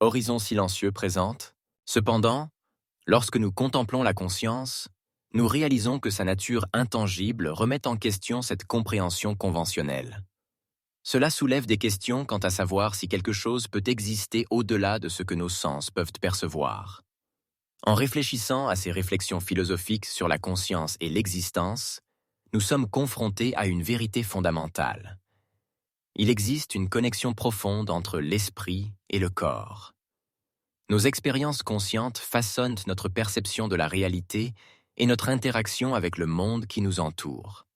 Horizon silencieux présente. Cependant, lorsque nous contemplons la conscience, nous réalisons que sa nature intangible remet en question cette compréhension conventionnelle. Cela soulève des questions quant à savoir si quelque chose peut exister au-delà de ce que nos sens peuvent percevoir. En réfléchissant à ces réflexions philosophiques sur la conscience et l'existence, nous sommes confrontés à une vérité fondamentale. Il existe une connexion profonde entre l'esprit et le corps. Nos expériences conscientes façonnent notre perception de la réalité et notre interaction avec le monde qui nous entoure.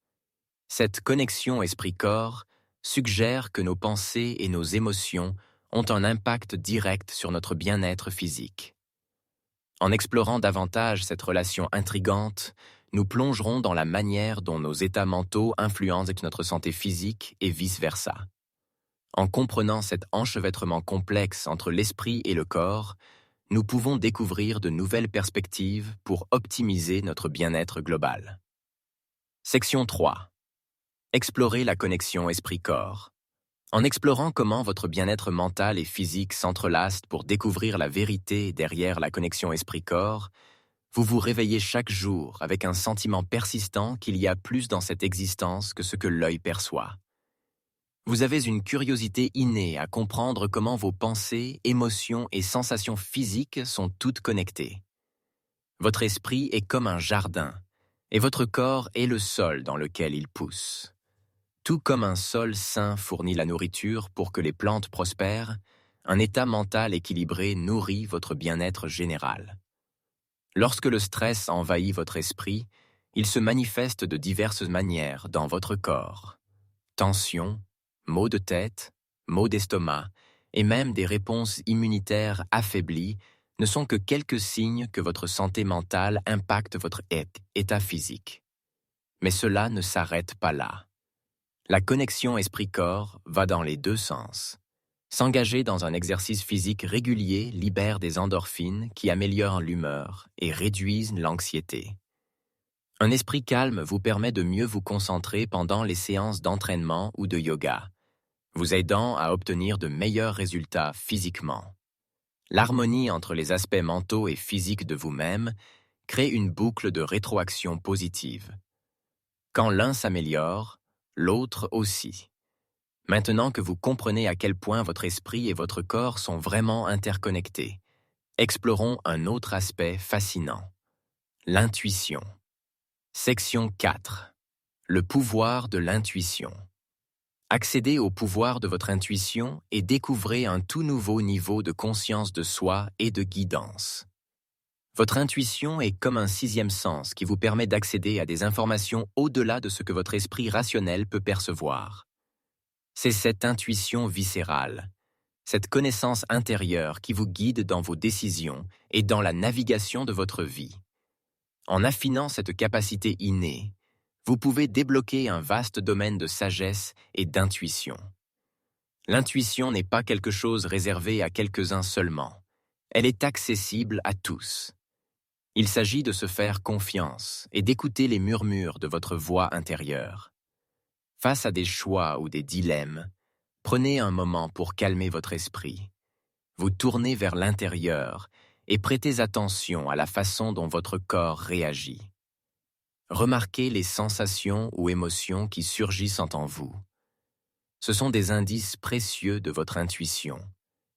Cette connexion esprit-corps suggère que nos pensées et nos émotions ont un impact direct sur notre bien-être physique. En explorant davantage cette relation intrigante, nous plongerons dans la manière dont nos états mentaux influencent notre santé physique et vice-versa. En comprenant cet enchevêtrement complexe entre l'esprit et le corps, nous pouvons découvrir de nouvelles perspectives pour optimiser notre bien-être global. Section 3. Explorer la connexion esprit-corps. En explorant comment votre bien-être mental et physique s'entrelacent pour découvrir la vérité derrière la connexion esprit-corps, vous vous réveillez chaque jour avec un sentiment persistant qu'il y a plus dans cette existence que ce que l'œil perçoit. Vous avez une curiosité innée à comprendre comment vos pensées, émotions et sensations physiques sont toutes connectées. Votre esprit est comme un jardin, et votre corps est le sol dans lequel il pousse. Tout comme un sol sain fournit la nourriture pour que les plantes prospèrent, un état mental équilibré nourrit votre bien-être général. Lorsque le stress envahit votre esprit, il se manifeste de diverses manières dans votre corps. Tension, maux de tête, maux d'estomac et même des réponses immunitaires affaiblies ne sont que quelques signes que votre santé mentale impacte votre état physique. Mais cela ne s'arrête pas là. La connexion esprit-corps va dans les deux sens. S'engager dans un exercice physique régulier libère des endorphines qui améliorent l'humeur et réduisent l'anxiété. Un esprit calme vous permet de mieux vous concentrer pendant les séances d'entraînement ou de yoga, vous aidant à obtenir de meilleurs résultats physiquement. L'harmonie entre les aspects mentaux et physiques de vous-même crée une boucle de rétroaction positive. Quand l'un s'améliore, l'autre aussi. Maintenant que vous comprenez à quel point votre esprit et votre corps sont vraiment interconnectés, explorons un autre aspect fascinant, l'intuition. Section 4. Le pouvoir de l'intuition. Accédez au pouvoir de votre intuition et découvrez un tout nouveau niveau de conscience de soi et de guidance. Votre intuition est comme un sixième sens qui vous permet d'accéder à des informations au-delà de ce que votre esprit rationnel peut percevoir. C'est cette intuition viscérale, cette connaissance intérieure qui vous guide dans vos décisions et dans la navigation de votre vie. En affinant cette capacité innée, vous pouvez débloquer un vaste domaine de sagesse et d'intuition. L'intuition n'est pas quelque chose réservé à quelques-uns seulement. Elle est accessible à tous. Il s'agit de se faire confiance et d'écouter les murmures de votre voix intérieure. Face à des choix ou des dilemmes, prenez un moment pour calmer votre esprit. Vous tournez vers l'intérieur et prêtez attention à la façon dont votre corps réagit. Remarquez les sensations ou émotions qui surgissent en vous. Ce sont des indices précieux de votre intuition,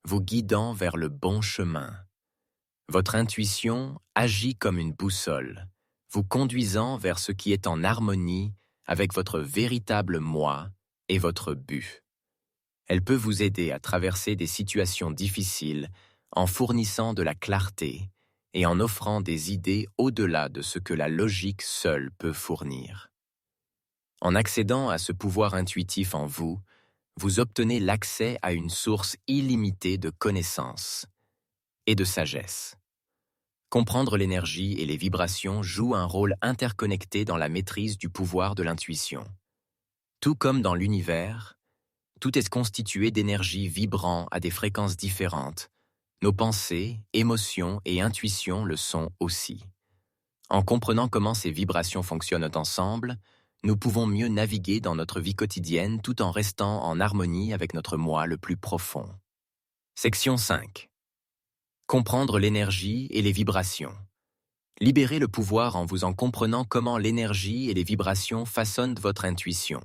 vous guidant vers le bon chemin. Votre intuition agit comme une boussole, vous conduisant vers ce qui est en harmonie avec votre véritable moi et votre but. Elle peut vous aider à traverser des situations difficiles en fournissant de la clarté et en offrant des idées au-delà de ce que la logique seule peut fournir. En accédant à ce pouvoir intuitif en vous, vous obtenez l'accès à une source illimitée de connaissances et de sagesse. Comprendre l'énergie et les vibrations joue un rôle interconnecté dans la maîtrise du pouvoir de l'intuition. Tout comme dans l'univers, tout est constitué d'énergie vibrant à des fréquences différentes. Nos pensées, émotions et intuitions le sont aussi. En comprenant comment ces vibrations fonctionnent ensemble, nous pouvons mieux naviguer dans notre vie quotidienne tout en restant en harmonie avec notre moi le plus profond. Section 5. Comprendre l'énergie et les vibrations. Libérez le pouvoir en vous en comprenant comment l'énergie et les vibrations façonnent votre intuition,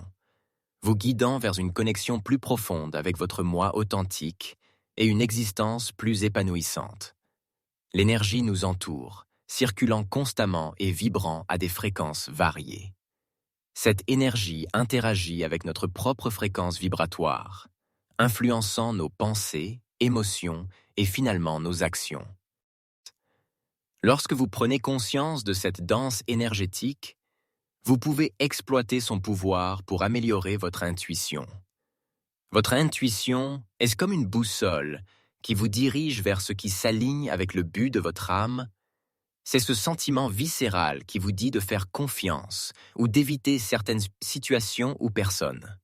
vous guidant vers une connexion plus profonde avec votre moi authentique et une existence plus épanouissante. L'énergie nous entoure, circulant constamment et vibrant à des fréquences variées. Cette énergie interagit avec notre propre fréquence vibratoire, influençant nos pensées, émotions et finalement nos actions. Lorsque vous prenez conscience de cette danse énergétique, vous pouvez exploiter son pouvoir pour améliorer votre intuition. Votre intuition est comme une boussole qui vous dirige vers ce qui s'aligne avec le but de votre âme. C'est ce sentiment viscéral qui vous dit de faire confiance ou d'éviter certaines situations ou personnes.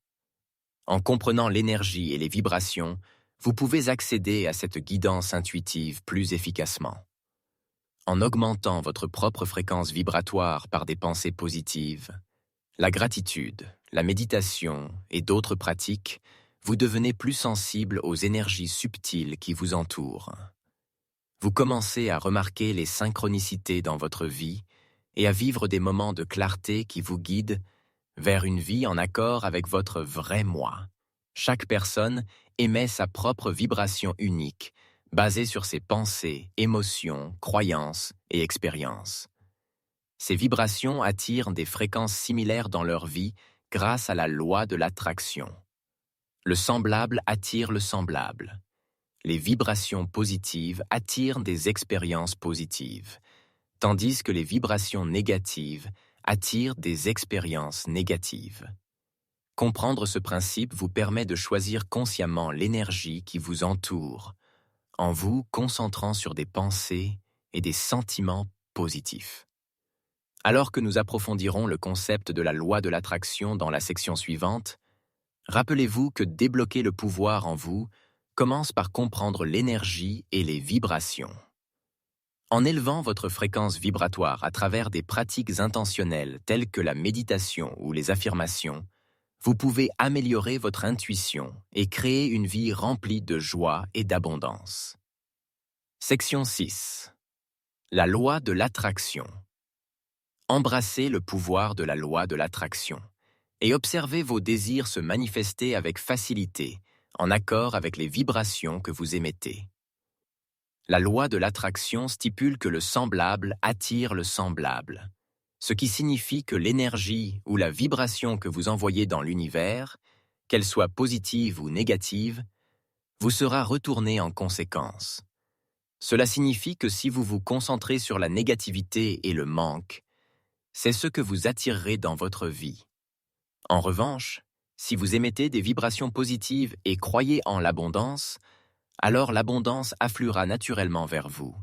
En comprenant l'énergie et les vibrations, vous pouvez accéder à cette guidance intuitive plus efficacement. En augmentant votre propre fréquence vibratoire par des pensées positives, la gratitude, la méditation et d'autres pratiques, vous devenez plus sensible aux énergies subtiles qui vous entourent. Vous commencez à remarquer les synchronicités dans votre vie et à vivre des moments de clarté qui vous guident vers une vie en accord avec votre vrai moi. Chaque personne émet sa propre vibration unique, basée sur ses pensées, émotions, croyances et expériences. Ces vibrations attirent des fréquences similaires dans leur vie grâce à la loi de l'attraction. Le semblable attire le semblable. Les vibrations positives attirent des expériences positives, tandis que les vibrations négatives attirent des expériences négatives. Comprendre ce principe vous permet de choisir consciemment l'énergie qui vous entoure, en vous concentrant sur des pensées et des sentiments positifs. Alors que nous approfondirons le concept de la loi de l'attraction dans la section suivante, rappelez-vous que débloquer le pouvoir en vous commence par comprendre l'énergie et les vibrations. En élevant votre fréquence vibratoire à travers des pratiques intentionnelles telles que la méditation ou les affirmations, vous pouvez améliorer votre intuition et créer une vie remplie de joie et d'abondance. Section 6. La loi de l'attraction. Embrassez le pouvoir de la loi de l'attraction et observez vos désirs se manifester avec facilité, en accord avec les vibrations que vous émettez. La loi de l'attraction stipule que le semblable attire le semblable, ce qui signifie que l'énergie ou la vibration que vous envoyez dans l'univers, qu'elle soit positive ou négative, vous sera retournée en conséquence. Cela signifie que si vous vous concentrez sur la négativité et le manque, c'est ce que vous attirerez dans votre vie. En revanche, si vous émettez des vibrations positives et croyez en l'abondance, alors l'abondance affluera naturellement vers vous.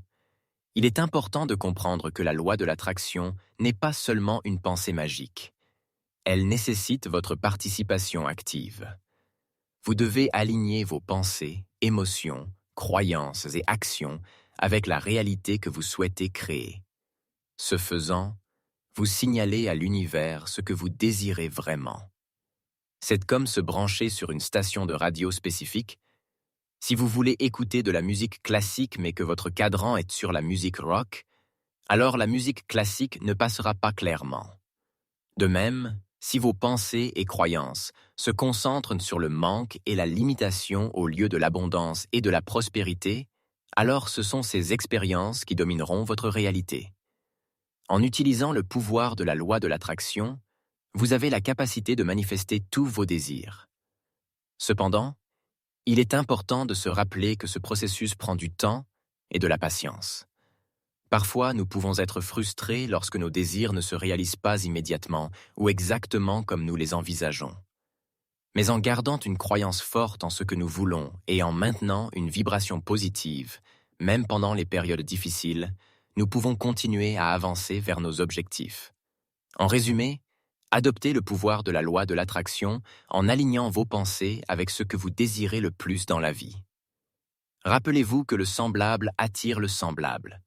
Il est important de comprendre que la loi de l'attraction n'est pas seulement une pensée magique. Elle nécessite votre participation active. Vous devez aligner vos pensées, émotions, croyances et actions avec la réalité que vous souhaitez créer. Ce faisant, vous signalez à l'univers ce que vous désirez vraiment. C'est comme se brancher sur une station de radio spécifique. Si vous voulez écouter de la musique classique mais que votre cadran est sur la musique rock, alors la musique classique ne passera pas clairement. De même, si vos pensées et croyances se concentrent sur le manque et la limitation au lieu de l'abondance et de la prospérité, alors ce sont ces expériences qui domineront votre réalité. En utilisant le pouvoir de la loi de l'attraction, vous avez la capacité de manifester tous vos désirs. Cependant, il est important de se rappeler que ce processus prend du temps et de la patience. Parfois, nous pouvons être frustrés lorsque nos désirs ne se réalisent pas immédiatement ou exactement comme nous les envisageons. Mais en gardant une croyance forte en ce que nous voulons et en maintenant une vibration positive, même pendant les périodes difficiles, nous pouvons continuer à avancer vers nos objectifs. En résumé, adoptez le pouvoir de la loi de l'attraction en alignant vos pensées avec ce que vous désirez le plus dans la vie. Rappelez-vous que le semblable attire le semblable.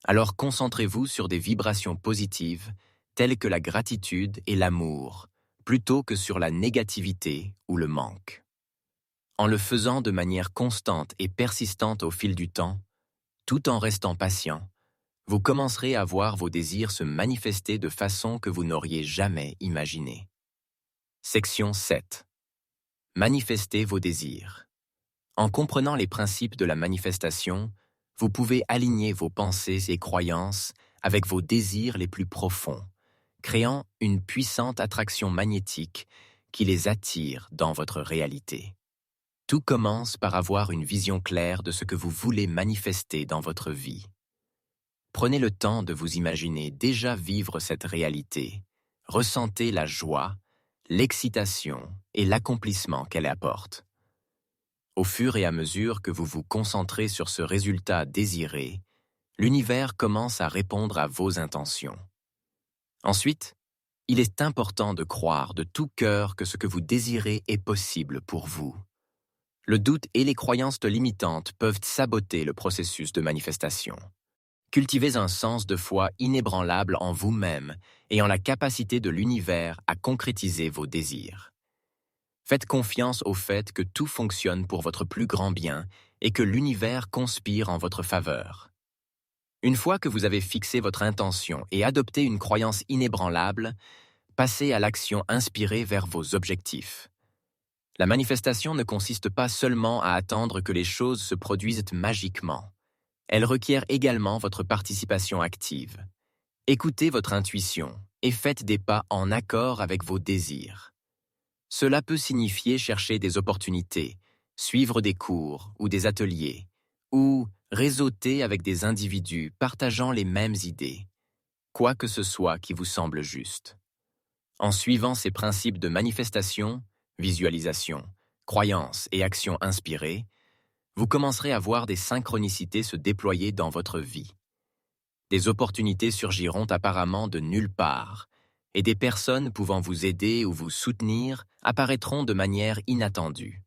Alors concentrez-vous sur des vibrations positives telles que la gratitude et l'amour, plutôt que sur la négativité ou le manque. En le faisant de manière constante et persistante au fil du temps, Tout en restant patient, vous commencerez à voir vos désirs se manifester de façon que vous n'auriez jamais imaginée. Section 7. Manifestez vos désirs. En comprenant les principes de la manifestation, vous pouvez aligner vos pensées et croyances avec vos désirs les plus profonds, créant une puissante attraction magnétique qui les attire dans votre réalité. Tout commence par avoir une vision claire de ce que vous voulez manifester dans votre vie. Prenez le temps de vous imaginer déjà vivre cette réalité. Ressentez la joie, l'excitation et l'accomplissement qu'elle apporte. Au fur et à mesure que vous vous concentrez sur ce résultat désiré, l'univers commence à répondre à vos intentions. Ensuite, il est important de croire de tout cœur que ce que vous désirez est possible pour vous. Le doute et les croyances limitantes peuvent saboter le processus de manifestation. Cultivez un sens de foi inébranlable en vous-même et en la capacité de l'univers à concrétiser vos désirs. Faites confiance au fait que tout fonctionne pour votre plus grand bien et que l'univers conspire en votre faveur. Une fois que vous avez fixé votre intention et adopté une croyance inébranlable, passez à l'action inspirée vers vos objectifs. La manifestation ne consiste pas seulement à attendre que les choses se produisent magiquement. Elle requiert également votre participation active. Écoutez votre intuition et faites des pas en accord avec vos désirs. Cela peut signifier chercher des opportunités, suivre des cours ou des ateliers, ou réseauter avec des individus partageant les mêmes idées, quoi que ce soit qui vous semble juste. En suivant ces principes de manifestation, visualisation, croyance et action inspirée, vous commencerez à voir des synchronicités se déployer dans votre vie. Des opportunités surgiront apparemment de nulle part, et des personnes pouvant vous aider ou vous soutenir apparaîtront de manière inattendue.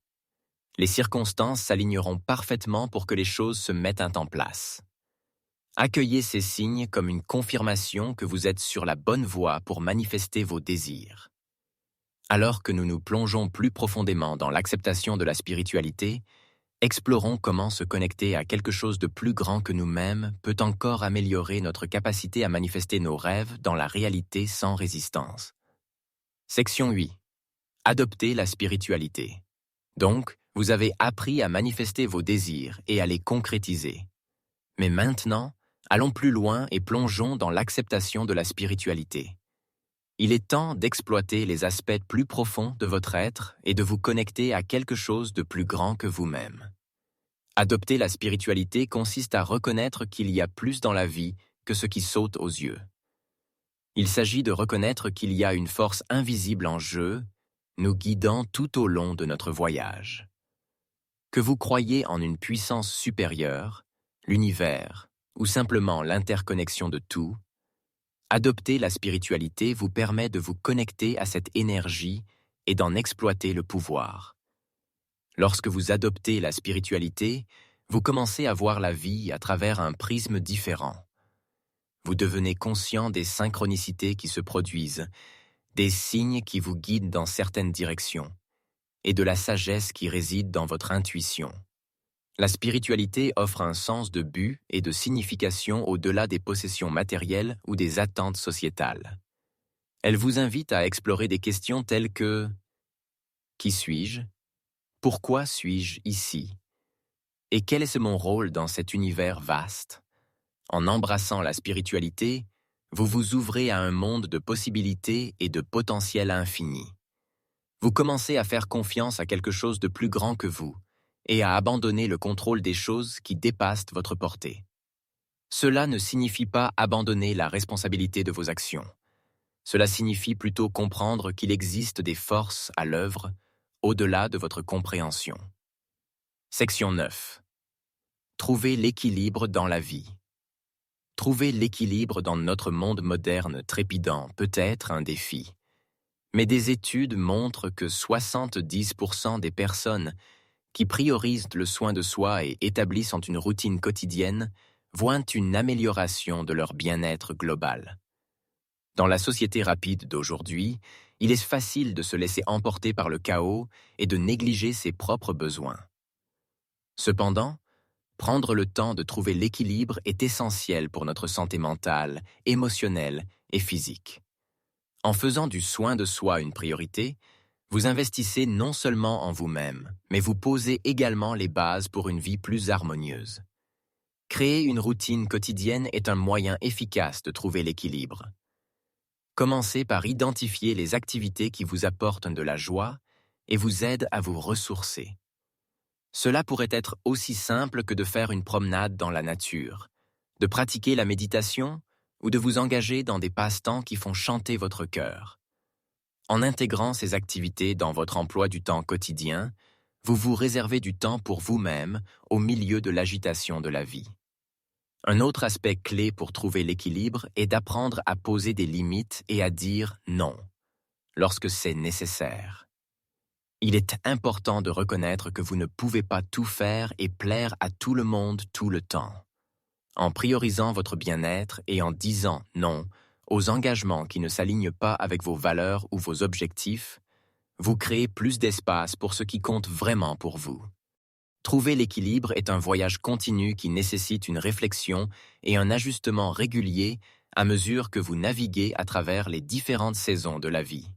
Les circonstances s'aligneront parfaitement pour que les choses se mettent en place. Accueillez ces signes comme une confirmation que vous êtes sur la bonne voie pour manifester vos désirs. Alors que nous nous plongeons plus profondément dans l'acceptation de la spiritualité, explorons comment se connecter à quelque chose de plus grand que nous-mêmes peut encore améliorer notre capacité à manifester nos rêves dans la réalité sans résistance. Section 8. Adoptez la spiritualité. Donc, vous avez appris à manifester vos désirs et à les concrétiser. Mais maintenant, allons plus loin et plongeons dans l'acceptation de la spiritualité. Il est temps d'exploiter les aspects plus profonds de votre être et de vous connecter à quelque chose de plus grand que vous-même. Adopter la spiritualité consiste à reconnaître qu'il y a plus dans la vie que ce qui saute aux yeux. Il s'agit de reconnaître qu'il y a une force invisible en jeu, nous guidant tout au long de notre voyage. Que vous croyez en une puissance supérieure, l'univers, ou simplement l'interconnexion de tout, adopter la spiritualité vous permet de vous connecter à cette énergie et d'en exploiter le pouvoir. Lorsque vous adoptez la spiritualité, vous commencez à voir la vie à travers un prisme différent. Vous devenez conscient des synchronicités qui se produisent, des signes qui vous guident dans certaines directions, et de la sagesse qui réside dans votre intuition. La spiritualité offre un sens de but et de signification au-delà des possessions matérielles ou des attentes sociétales. Elle vous invite à explorer des questions telles que « Qui suis-je ? Pourquoi suis-je ici ? Et quel est mon rôle dans cet univers vaste ?» En embrassant la spiritualité, vous vous ouvrez à un monde de possibilités et de potentiel infini. Vous commencez à faire confiance à quelque chose de plus grand que vous et à abandonner le contrôle des choses qui dépassent votre portée. Cela ne signifie pas abandonner la responsabilité de vos actions. Cela signifie plutôt comprendre qu'il existe des forces à l'œuvre au-delà de votre compréhension. Section 9. Trouvez l'équilibre dans la vie. Trouver l'équilibre dans notre monde moderne trépidant peut être un défi. Mais des études montrent que 70% des personnes qui priorisent le soin de soi et établissent une routine quotidienne voient une amélioration de leur bien-être global. Dans la société rapide d'aujourd'hui, il est facile de se laisser emporter par le chaos et de négliger ses propres besoins. Cependant, prendre le temps de trouver l'équilibre est essentiel pour notre santé mentale, émotionnelle et physique. En faisant du soin de soi une priorité, vous investissez non seulement en vous-même, mais vous posez également les bases pour une vie plus harmonieuse. Créer une routine quotidienne est un moyen efficace de trouver l'équilibre. Commencez par identifier les activités qui vous apportent de la joie et vous aident à vous ressourcer. Cela pourrait être aussi simple que de faire une promenade dans la nature, de pratiquer la méditation ou de vous engager dans des passe-temps qui font chanter votre cœur. En intégrant ces activités dans votre emploi du temps quotidien, vous vous réservez du temps pour vous-même au milieu de l'agitation de la vie. Un autre aspect clé pour trouver l'équilibre est d'apprendre à poser des limites et à dire non, lorsque c'est nécessaire. Il est important de reconnaître que vous ne pouvez pas tout faire et plaire à tout le monde tout le temps. En priorisant votre bien-être et en disant non aux engagements qui ne s'alignent pas avec vos valeurs ou vos objectifs, vous créez plus d'espace pour ce qui compte vraiment pour vous. Trouver l'équilibre est un voyage continu qui nécessite une réflexion et un ajustement régulier à mesure que vous naviguez à travers les différentes saisons de la vie.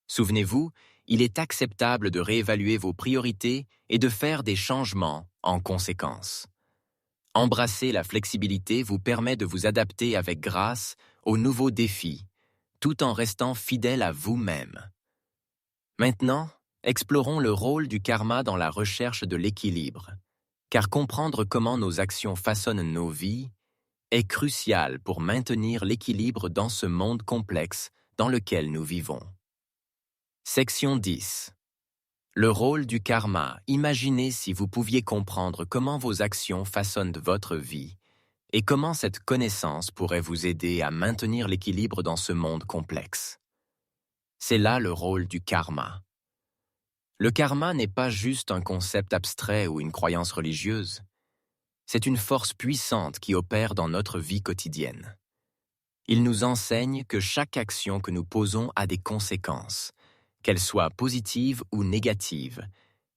Souvenez-vous, il est acceptable de réévaluer vos priorités et de faire des changements en conséquence. Embrasser la flexibilité vous permet de vous adapter avec grâce aux nouveaux défis, tout en restant fidèle à vous-même. Maintenant, explorons le rôle du karma dans la recherche de l'équilibre, car comprendre comment nos actions façonnent nos vies est crucial pour maintenir l'équilibre dans ce monde complexe dans lequel nous vivons. Section 10. Le rôle du karma. Imaginez si vous pouviez comprendre comment vos actions façonnent votre vie et comment cette connaissance pourrait vous aider à maintenir l'équilibre dans ce monde complexe. C'est là le rôle du karma. Le karma n'est pas juste un concept abstrait ou une croyance religieuse. C'est une force puissante qui opère dans notre vie quotidienne. Il nous enseigne que chaque action que nous posons a des conséquences, qu'elles soient positives ou négatives,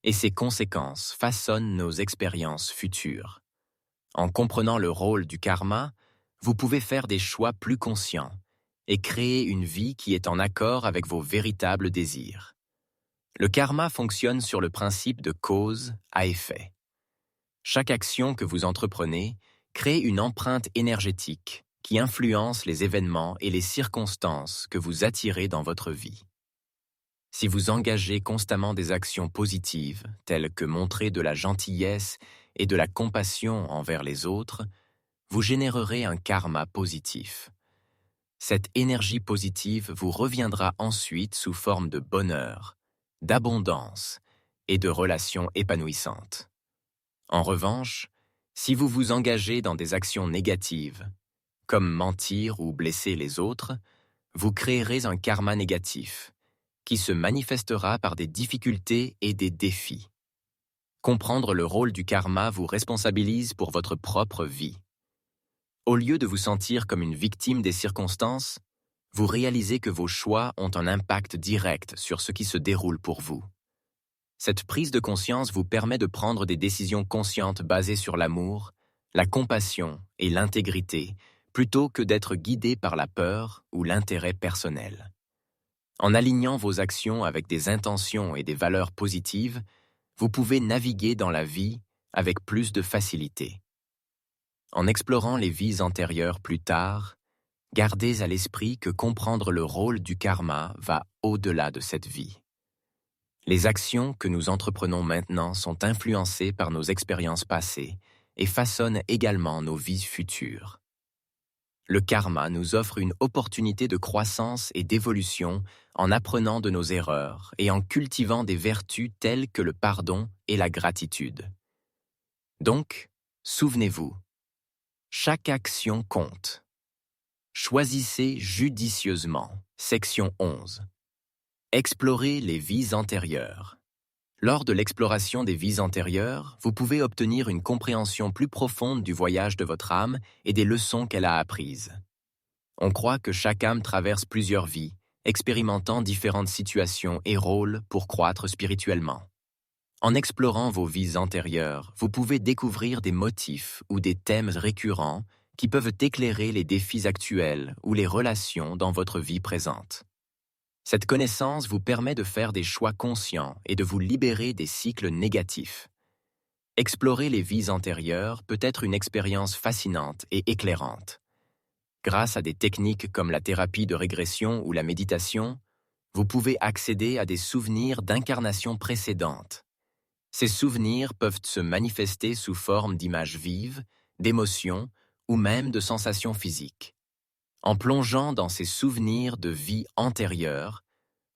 et ces conséquences façonnent nos expériences futures. En comprenant le rôle du karma, vous pouvez faire des choix plus conscients et créer une vie qui est en accord avec vos véritables désirs. Le karma fonctionne sur le principe de cause à effet. Chaque action que vous entreprenez crée une empreinte énergétique qui influence les événements et les circonstances que vous attirez dans votre vie. Si vous engagez constamment des actions positives, telles que montrer de la gentillesse et de la compassion envers les autres, vous générerez un karma positif. Cette énergie positive vous reviendra ensuite sous forme de bonheur, d'abondance et de relations épanouissantes. En revanche, si vous vous engagez dans des actions négatives, comme mentir ou blesser les autres, vous créerez un karma négatif, qui se manifestera par des difficultés et des défis. Comprendre le rôle du karma vous responsabilise pour votre propre vie. Au lieu de vous sentir comme une victime des circonstances, vous réalisez que vos choix ont un impact direct sur ce qui se déroule pour vous. Cette prise de conscience vous permet de prendre des décisions conscientes basées sur l'amour, la compassion et l'intégrité, plutôt que d'être guidé par la peur ou l'intérêt personnel. En alignant vos actions avec des intentions et des valeurs positives, vous pouvez naviguer dans la vie avec plus de facilité. En explorant les vies antérieures plus tard, gardez à l'esprit que comprendre le rôle du karma va au-delà de cette vie. Les actions que nous entreprenons maintenant sont influencées par nos expériences passées et façonnent également nos vies futures. Le karma nous offre une opportunité de croissance et d'évolution en apprenant de nos erreurs et en cultivant des vertus telles que le pardon et la gratitude. Donc, souvenez-vous, chaque action compte. Choisissez judicieusement. Section 11. Explorez les vies antérieures. Lors de l'exploration des vies antérieures, vous pouvez obtenir une compréhension plus profonde du voyage de votre âme et des leçons qu'elle a apprises. On croit que chaque âme traverse plusieurs vies, expérimentant différentes situations et rôles pour croître spirituellement. En explorant vos vies antérieures, vous pouvez découvrir des motifs ou des thèmes récurrents qui peuvent éclairer les défis actuels ou les relations dans votre vie présente. Cette connaissance vous permet de faire des choix conscients et de vous libérer des cycles négatifs. Explorer les vies antérieures peut être une expérience fascinante et éclairante. Grâce à des techniques comme la thérapie de régression ou la méditation, vous pouvez accéder à des souvenirs d'incarnations précédentes. Ces souvenirs peuvent se manifester sous forme d'images vives, d'émotions ou même de sensations physiques. En plongeant dans ces souvenirs de vie antérieure,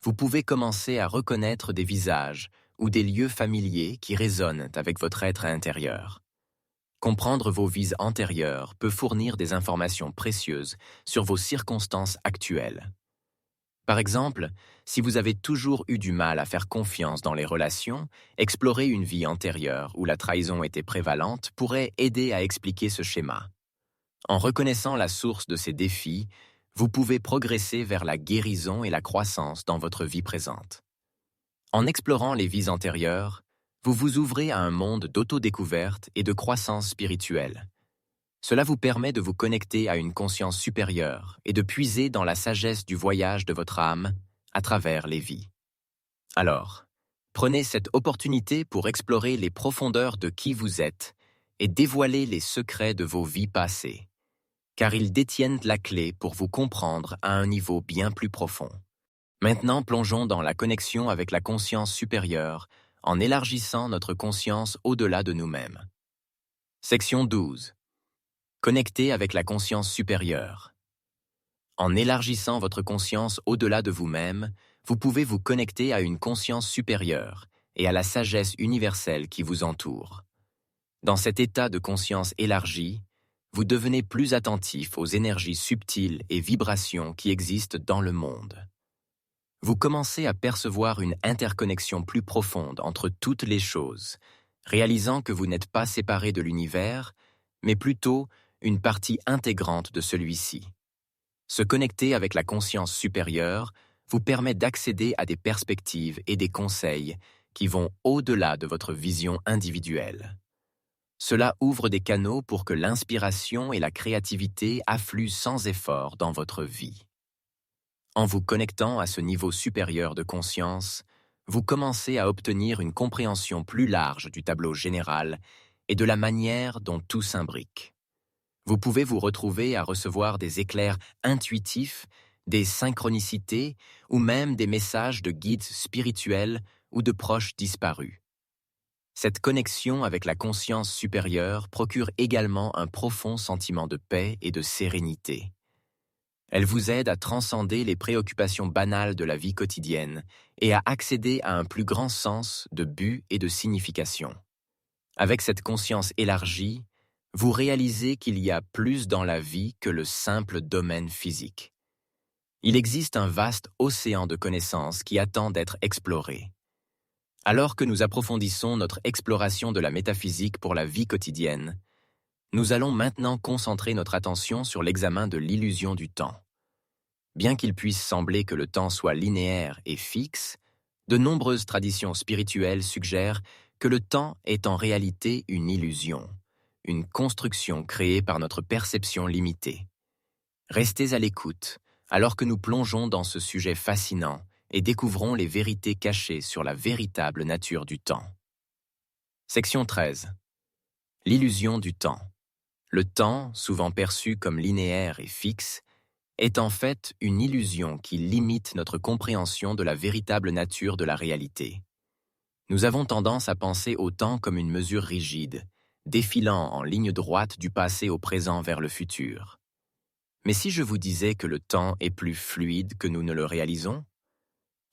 vous pouvez commencer à reconnaître des visages ou des lieux familiers qui résonnent avec votre être intérieur. Comprendre vos vies antérieures peut fournir des informations précieuses sur vos circonstances actuelles. Par exemple, si vous avez toujours eu du mal à faire confiance dans les relations, explorer une vie antérieure où la trahison était prévalente pourrait aider à expliquer ce schéma. En reconnaissant la source de ces défis, vous pouvez progresser vers la guérison et la croissance dans votre vie présente. En explorant les vies antérieures, vous vous ouvrez à un monde d'autodécouverte et de croissance spirituelle. Cela vous permet de vous connecter à une conscience supérieure et de puiser dans la sagesse du voyage de votre âme à travers les vies. Alors, prenez cette opportunité pour explorer les profondeurs de qui vous êtes et dévoiler les secrets de vos vies passées, car ils détiennent la clé pour vous comprendre à un niveau bien plus profond. Maintenant, plongeons dans la connexion avec la conscience supérieure en élargissant notre conscience au-delà de nous-mêmes. Section 12. Connecter avec la conscience supérieure. En élargissant votre conscience au-delà de vous-même, vous pouvez vous connecter à une conscience supérieure et à la sagesse universelle qui vous entoure. Dans cet état de conscience élargie, vous devenez plus attentif aux énergies subtiles et vibrations qui existent dans le monde. Vous commencez à percevoir une interconnexion plus profonde entre toutes les choses, réalisant que vous n'êtes pas séparé de l'univers, mais plutôt une partie intégrante de celui-ci. Se connecter avec la conscience supérieure vous permet d'accéder à des perspectives et des conseils qui vont au-delà de votre vision individuelle. Cela ouvre des canaux pour que l'inspiration et la créativité affluent sans effort dans votre vie. En vous connectant à ce niveau supérieur de conscience, vous commencez à obtenir une compréhension plus large du tableau général et de la manière dont tout s'imbrique. Vous pouvez vous retrouver à recevoir des éclairs intuitifs, des synchronicités ou même des messages de guides spirituels ou de proches disparus. Cette connexion avec la conscience supérieure procure également un profond sentiment de paix et de sérénité. Elle vous aide à transcender les préoccupations banales de la vie quotidienne et à accéder à un plus grand sens de but et de signification. Avec cette conscience élargie, vous réalisez qu'il y a plus dans la vie que le simple domaine physique. Il existe un vaste océan de connaissances qui attend d'être exploré. Alors que nous approfondissons notre exploration de la métaphysique pour la vie quotidienne, nous allons maintenant concentrer notre attention sur l'examen de l'illusion du temps. Bien qu'il puisse sembler que le temps soit linéaire et fixe, de nombreuses traditions spirituelles suggèrent que le temps est en réalité une illusion, une construction créée par notre perception limitée. Restez à l'écoute alors que nous plongeons dans ce sujet fascinant et découvrons les vérités cachées sur la véritable nature du temps. Section 13. L'illusion du temps. Le temps, souvent perçu comme linéaire et fixe, est en fait une illusion qui limite notre compréhension de la véritable nature de la réalité. Nous avons tendance à penser au temps comme une mesure rigide, défilant en ligne droite du passé au présent vers le futur. Mais si je vous disais que le temps est plus fluide que nous ne le réalisons?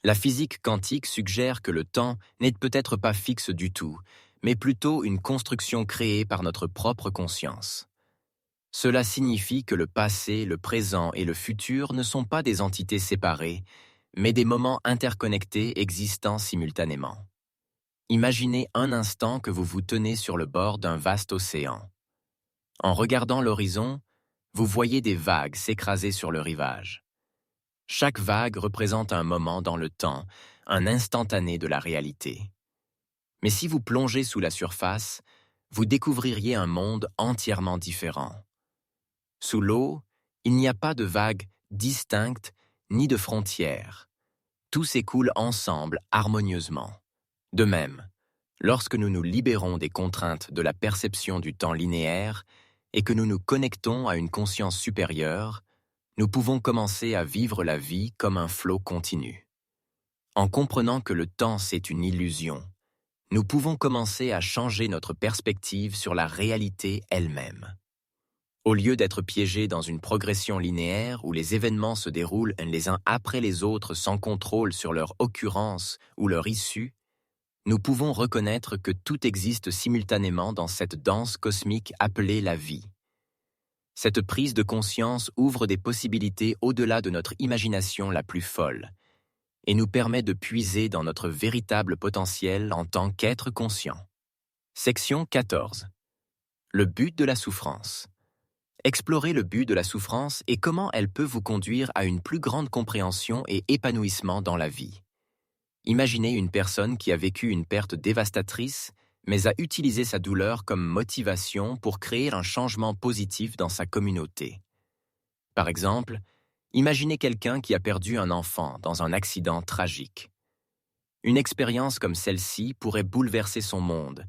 La physique quantique suggère que le temps n'est peut-être pas fixe du tout, mais plutôt une construction créée par notre propre conscience. Cela signifie que le passé, le présent et le futur ne sont pas des entités séparées, mais des moments interconnectés existant simultanément. Imaginez un instant que vous vous tenez sur le bord d'un vaste océan. En regardant l'horizon, vous voyez des vagues s'écraser sur le rivage. Chaque vague représente un moment dans le temps, un instantané de la réalité. Mais si vous plongez sous la surface, vous découvririez un monde entièrement différent. Sous l'eau, il n'y a pas de vagues distinctes ni de frontières. Tout s'écoule ensemble harmonieusement. De même, lorsque nous nous libérons des contraintes de la perception du temps linéaire et que nous nous connectons à une conscience supérieure, nous pouvons commencer à vivre la vie comme un flot continu. En comprenant que le temps c'est une illusion, nous pouvons commencer à changer notre perspective sur la réalité elle-même. Au lieu d'être piégés dans une progression linéaire où les événements se déroulent les uns après les autres sans contrôle sur leur occurrence ou leur issue, nous pouvons reconnaître que tout existe simultanément dans cette danse cosmique appelée la vie. Cette prise de conscience ouvre des possibilités au-delà de notre imagination la plus folle et nous permet de puiser dans notre véritable potentiel en tant qu'être conscient. Section 14. Le but de la souffrance. Explorez le but de la souffrance et comment elle peut vous conduire à une plus grande compréhension et épanouissement dans la vie. Imaginez une personne qui a vécu une perte dévastatrice, mais a utilisé sa douleur comme motivation pour créer un changement positif dans sa communauté. Par exemple, imaginez quelqu'un qui a perdu un enfant dans un accident tragique. Une expérience comme celle-ci pourrait bouleverser son monde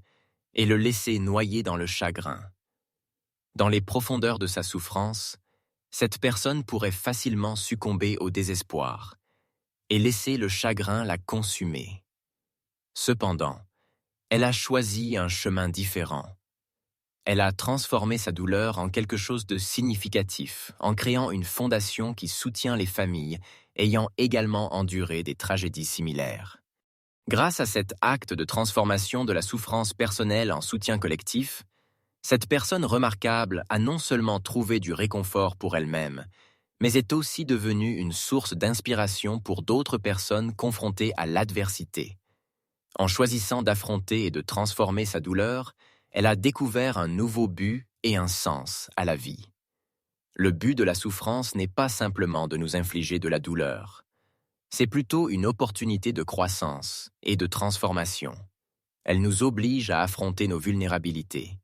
et le laisser noyer dans le chagrin. Dans les profondeurs de sa souffrance, cette personne pourrait facilement succomber au désespoir et laisser le chagrin la consumer. Cependant, elle a choisi un chemin différent. Elle a transformé sa douleur en quelque chose de significatif, en créant une fondation qui soutient les familles ayant également enduré des tragédies similaires. Grâce à cet acte de transformation de la souffrance personnelle en soutien collectif, cette personne remarquable a non seulement trouvé du réconfort pour elle-même, mais est aussi devenue une source d'inspiration pour d'autres personnes confrontées à l'adversité. En choisissant d'affronter et de transformer sa douleur, elle a découvert un nouveau but et un sens à la vie. Le but de la souffrance n'est pas simplement de nous infliger de la douleur. C'est plutôt une opportunité de croissance et de transformation. Elle nous oblige à affronter nos vulnérabilités,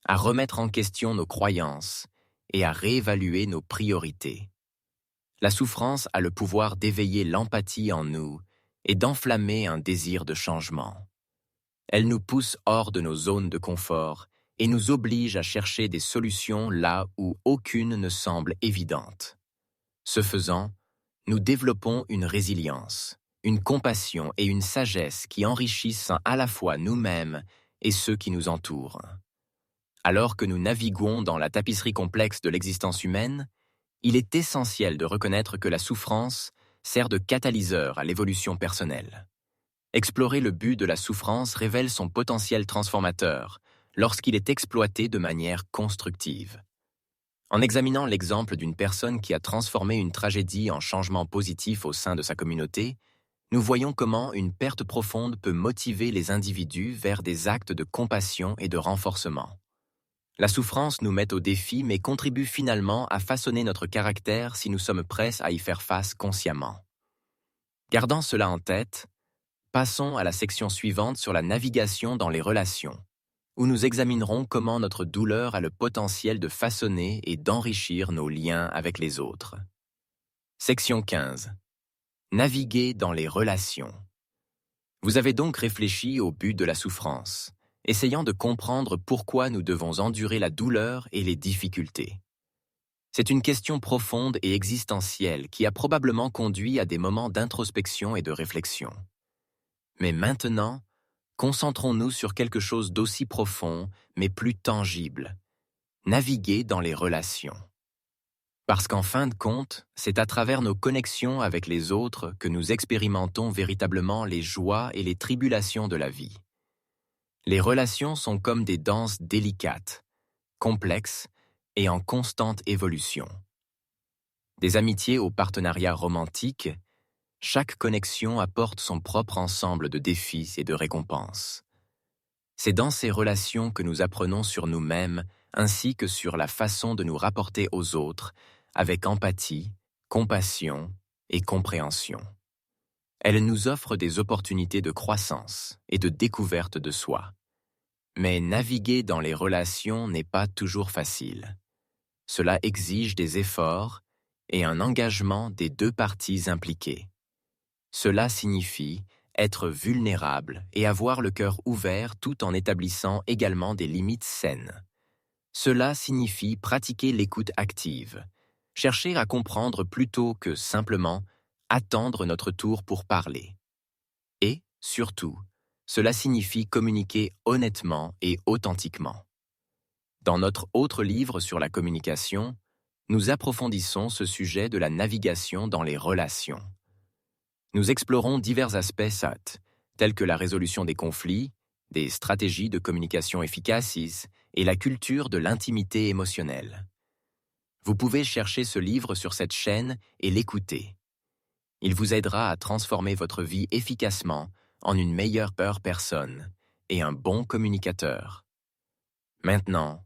à remettre en question nos croyances et à réévaluer nos priorités. La souffrance a le pouvoir d'éveiller l'empathie en nous et d'enflammer un désir de changement. Elle nous pousse hors de nos zones de confort et nous oblige à chercher des solutions là où aucune ne semble évidente. Ce faisant, nous développons une résilience, une compassion et une sagesse qui enrichissent à la fois nous-mêmes et ceux qui nous entourent. Alors que nous naviguons dans la tapisserie complexe de l'existence humaine, il est essentiel de reconnaître que la souffrance sert de catalyseur à l'évolution personnelle. Explorer le but de la souffrance révèle son potentiel transformateur lorsqu'il est exploité de manière constructive. En examinant l'exemple d'une personne qui a transformé une tragédie en changement positif au sein de sa communauté, nous voyons comment une perte profonde peut motiver les individus vers des actes de compassion et de renforcement. La souffrance nous met au défi mais contribue finalement à façonner notre caractère si nous sommes prêts à y faire face consciemment. Gardant cela en tête, passons à la section suivante sur la navigation dans les relations, où nous examinerons comment notre douleur a le potentiel de façonner et d'enrichir nos liens avec les autres. Section 15. Naviguer dans les relations. Vous avez donc réfléchi au but de la souffrance, essayant de comprendre pourquoi nous devons endurer la douleur et les difficultés. C'est une question profonde et existentielle qui a probablement conduit à des moments d'introspection et de réflexion. Mais maintenant, concentrons-nous sur quelque chose d'aussi profond, mais plus tangible. Naviguer dans les relations. Parce qu'en fin de compte, c'est à travers nos connexions avec les autres que nous expérimentons véritablement les joies et les tribulations de la vie. Les relations sont comme des danses délicates, complexes et en constante évolution. Des amitiés aux partenariats romantiques, chaque connexion apporte son propre ensemble de défis et de récompenses. C'est dans ces relations que nous apprenons sur nous-mêmes ainsi que sur la façon de nous rapporter aux autres avec empathie, compassion et compréhension. Elle nous offre des opportunités de croissance et de découverte de soi. Mais naviguer dans les relations n'est pas toujours facile. Cela exige des efforts et un engagement des deux parties impliquées. Cela signifie être vulnérable et avoir le cœur ouvert tout en établissant également des limites saines. Cela signifie pratiquer l'écoute active, chercher à comprendre plutôt que simplement attendre notre tour pour parler. Et, surtout, cela signifie communiquer honnêtement et authentiquement. Dans notre autre livre sur la communication, nous approfondissons ce sujet de la navigation dans les relations. Nous explorons divers aspects SAT, tels que la résolution des conflits, des stratégies de communication efficaces et la culture de l'intimité émotionnelle. Vous pouvez chercher ce livre sur cette chaîne et l'écouter. Il vous aidera à transformer votre vie efficacement en une meilleure personne et un bon communicateur. Maintenant,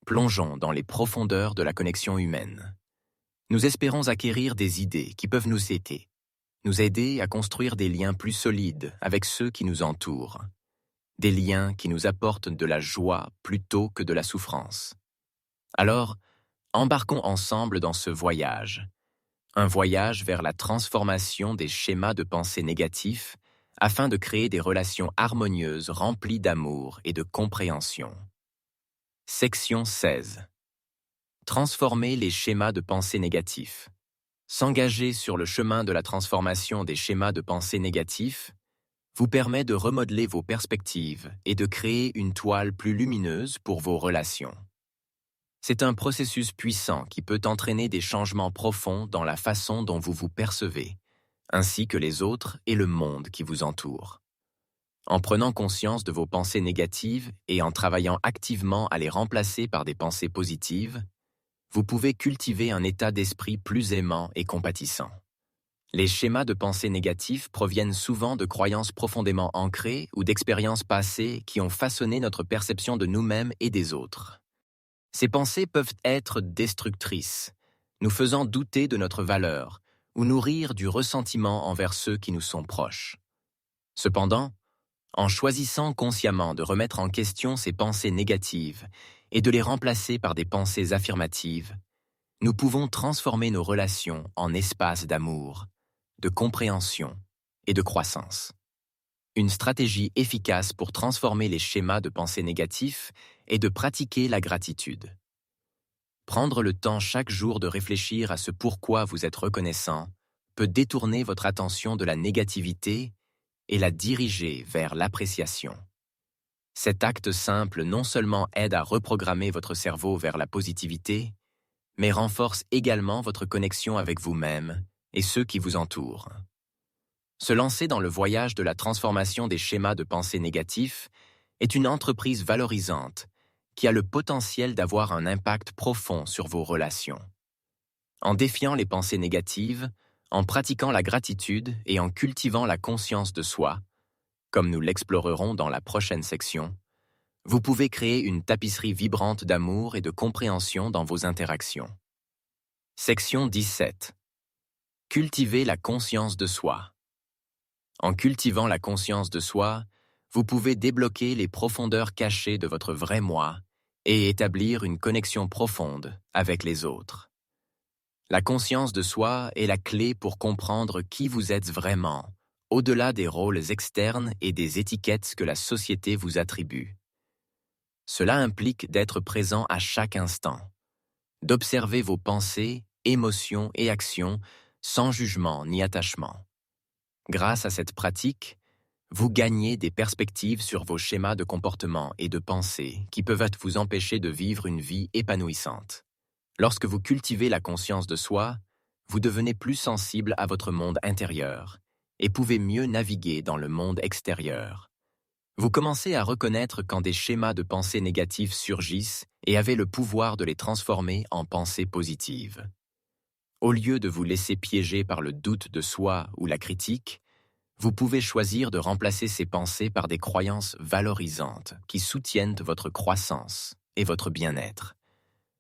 plongeons dans les profondeurs de la connexion humaine. Nous espérons acquérir des idées qui peuvent nous aider à construire des liens plus solides avec ceux qui nous entourent. Des liens qui nous apportent de la joie plutôt que de la souffrance. Alors, embarquons ensemble dans ce voyage. Un voyage vers la transformation des schémas de pensée négatifs afin de créer des relations harmonieuses remplies d'amour et de compréhension. Section 16. Transformer les schémas de pensée négatifs. S'engager sur le chemin de la transformation des schémas de pensée négatifs vous permet de remodeler vos perspectives et de créer une toile plus lumineuse pour vos relations. C'est un processus puissant qui peut entraîner des changements profonds dans la façon dont vous vous percevez, ainsi que les autres et le monde qui vous entoure. En prenant conscience de vos pensées négatives et en travaillant activement à les remplacer par des pensées positives, vous pouvez cultiver un état d'esprit plus aimant et compatissant. Les schémas de pensée négatifs proviennent souvent de croyances profondément ancrées ou d'expériences passées qui ont façonné notre perception de nous-mêmes et des autres. Ces pensées peuvent être destructrices, nous faisant douter de notre valeur ou nourrir du ressentiment envers ceux qui nous sont proches. Cependant, en choisissant consciemment de remettre en question ces pensées négatives et de les remplacer par des pensées affirmatives, nous pouvons transformer nos relations en espaces d'amour, de compréhension et de croissance. Une stratégie efficace pour transformer les schémas de pensée négatifs est de pratiquer la gratitude. Prendre le temps chaque jour de réfléchir à ce pourquoi vous êtes reconnaissant peut détourner votre attention de la négativité et la diriger vers l'appréciation. Cet acte simple non seulement aide à reprogrammer votre cerveau vers la positivité, mais renforce également votre connexion avec vous-même et ceux qui vous entourent. Se lancer dans le voyage de la transformation des schémas de pensée négatifs est une entreprise valorisante qui a le potentiel d'avoir un impact profond sur vos relations. En défiant les pensées négatives, en pratiquant la gratitude et en cultivant la conscience de soi, comme nous l'explorerons dans la prochaine section, vous pouvez créer une tapisserie vibrante d'amour et de compréhension dans vos interactions. Section 17. Cultiver la conscience de soi. En cultivant la conscience de soi, vous pouvez débloquer les profondeurs cachées de votre vrai moi et établir une connexion profonde avec les autres. La conscience de soi est la clé pour comprendre qui vous êtes vraiment, au-delà des rôles externes et des étiquettes que la société vous attribue. Cela implique d'être présent à chaque instant, d'observer vos pensées, émotions et actions sans jugement ni attachement. Grâce à cette pratique, vous gagnez des perspectives sur vos schémas de comportement et de pensée qui peuvent vous empêcher de vivre une vie épanouissante. Lorsque vous cultivez la conscience de soi, vous devenez plus sensible à votre monde intérieur et pouvez mieux naviguer dans le monde extérieur. Vous commencez à reconnaître quand des schémas de pensée négatifs surgissent et avez le pouvoir de les transformer en pensées positives. Au lieu de vous laisser piéger par le doute de soi ou la critique, vous pouvez choisir de remplacer ces pensées par des croyances valorisantes qui soutiennent votre croissance et votre bien-être.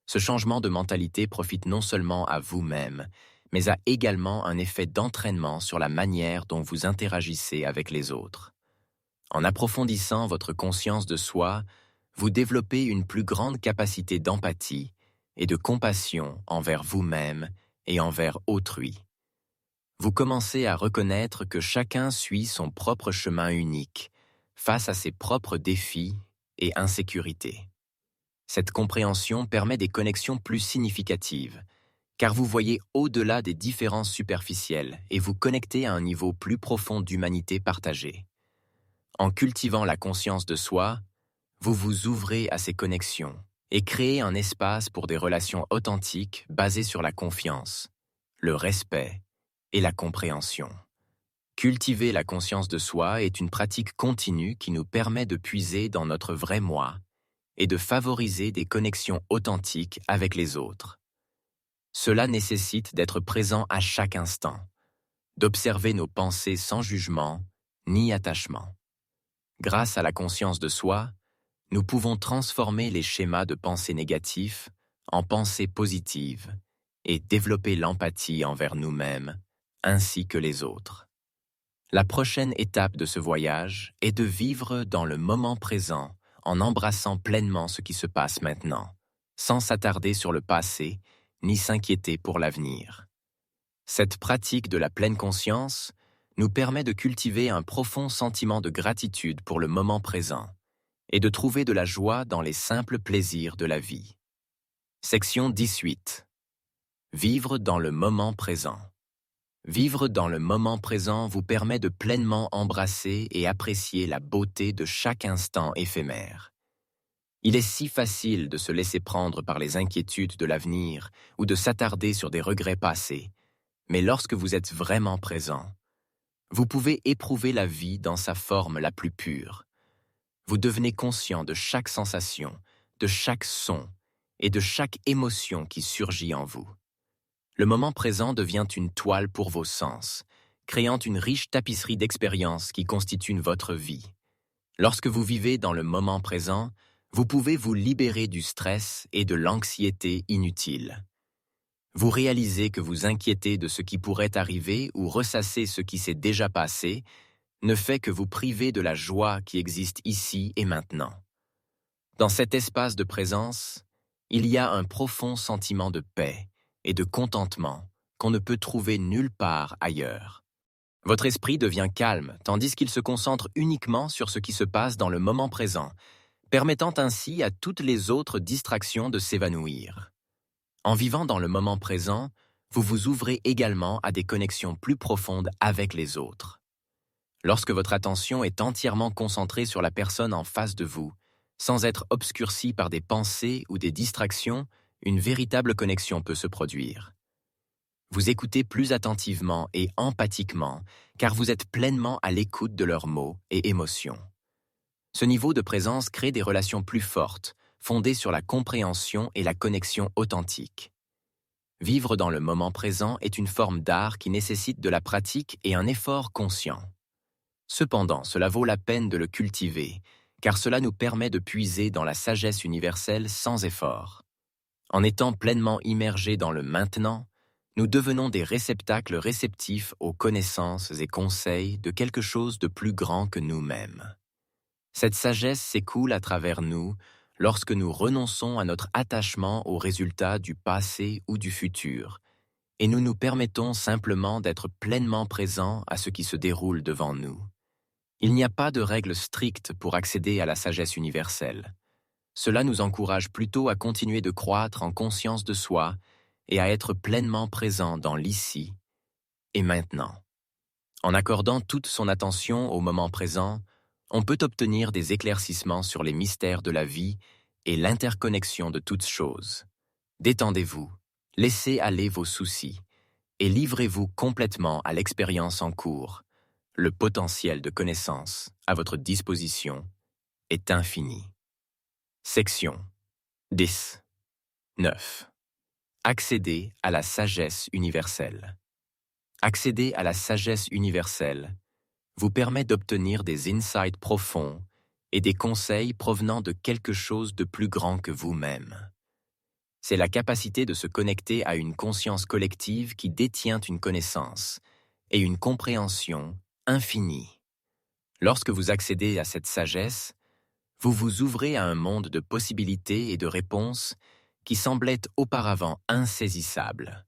Ce changement de mentalité profite non seulement à vous-même, mais a également un effet d'entraînement sur la manière dont vous interagissez avec les autres. En approfondissant votre conscience de soi, vous développez une plus grande capacité d'empathie et de compassion envers vous-même et envers autrui. Vous commencez à reconnaître que chacun suit son propre chemin unique face à ses propres défis et insécurités. Cette compréhension permet des connexions plus significatives, car vous voyez au-delà des différences superficielles et vous connectez à un niveau plus profond d'humanité partagée. En cultivant la conscience de soi, vous vous ouvrez à ces connexions et créez un espace pour des relations authentiques basées sur la confiance, le respect et la compréhension. Cultiver la conscience de soi est une pratique continue qui nous permet de puiser dans notre vrai moi et de favoriser des connexions authentiques avec les autres. Cela nécessite d'être présent à chaque instant, d'observer nos pensées sans jugement ni attachement. Grâce à la conscience de soi, nous pouvons transformer les schémas de pensée négatifs en pensées positives et développer l'empathie envers nous-mêmes ainsi que les autres. La prochaine étape de ce voyage est de vivre dans le moment présent en embrassant pleinement ce qui se passe maintenant, sans s'attarder sur le passé ni s'inquiéter pour l'avenir. Cette pratique de la pleine conscience nous permet de cultiver un profond sentiment de gratitude pour le moment présent et de trouver de la joie dans les simples plaisirs de la vie. Section 18. Vivre dans le moment présent. Vivre dans le moment présent vous permet de pleinement embrasser et apprécier la beauté de chaque instant éphémère. Il est si facile de se laisser prendre par les inquiétudes de l'avenir ou de s'attarder sur des regrets passés, mais lorsque vous êtes vraiment présent, vous pouvez éprouver la vie dans sa forme la plus pure. Vous devenez conscient de chaque sensation, de chaque son et de chaque émotion qui surgit en vous. Le moment présent devient une toile pour vos sens, créant une riche tapisserie d'expériences qui constituent votre vie. Lorsque vous vivez dans le moment présent, vous pouvez vous libérer du stress et de l'anxiété inutile. Vous réalisez que vous inquiéter de ce qui pourrait arriver ou ressasser ce qui s'est déjà passé ne fait que vous priver de la joie qui existe ici et maintenant. Dans cet espace de présence, il y a un profond sentiment de paix et de contentement qu'on ne peut trouver nulle part ailleurs. Votre esprit devient calme tandis qu'il se concentre uniquement sur ce qui se passe dans le moment présent, permettant ainsi à toutes les autres distractions de s'évanouir. En vivant dans le moment présent, vous vous ouvrez également à des connexions plus profondes avec les autres. Lorsque votre attention est entièrement concentrée sur la personne en face de vous, sans être obscurcie par des pensées ou des distractions, une véritable connexion peut se produire. Vous écoutez plus attentivement et empathiquement, car vous êtes pleinement à l'écoute de leurs mots et émotions. Ce niveau de présence crée des relations plus fortes, fondées sur la compréhension et la connexion authentique. Vivre dans le moment présent est une forme d'art qui nécessite de la pratique et un effort conscient. Cependant, cela vaut la peine de le cultiver, car cela nous permet de puiser dans la sagesse universelle sans effort. En étant pleinement immergés dans le maintenant, nous devenons des réceptacles réceptifs aux connaissances et conseils de quelque chose de plus grand que nous-mêmes. Cette sagesse s'écoule à travers nous lorsque nous renonçons à notre attachement aux résultats du passé ou du futur, et nous nous permettons simplement d'être pleinement présents à ce qui se déroule devant nous. Il n'y a pas de règles strictes pour accéder à la sagesse universelle. Cela nous encourage plutôt à continuer de croître en conscience de soi et à être pleinement présent dans l'ici et maintenant. En accordant toute son attention au moment présent, on peut obtenir des éclaircissements sur les mystères de la vie et l'interconnexion de toutes choses. Détendez-vous, laissez aller vos soucis et livrez-vous complètement à l'expérience en cours. Le potentiel de connaissance à votre disposition est infini. Section 10. 9. Accéder à la sagesse universelle. Accéder à la sagesse universelle vous permet d'obtenir des insights profonds et des conseils provenant de quelque chose de plus grand que vous-même. c'est la capacité de se connecter à une conscience collective qui détient une connaissance et une compréhension infinie. Lorsque vous accédez à cette sagesse, vous vous ouvrez à un monde de possibilités et de réponses qui semblaient auparavant insaisissables.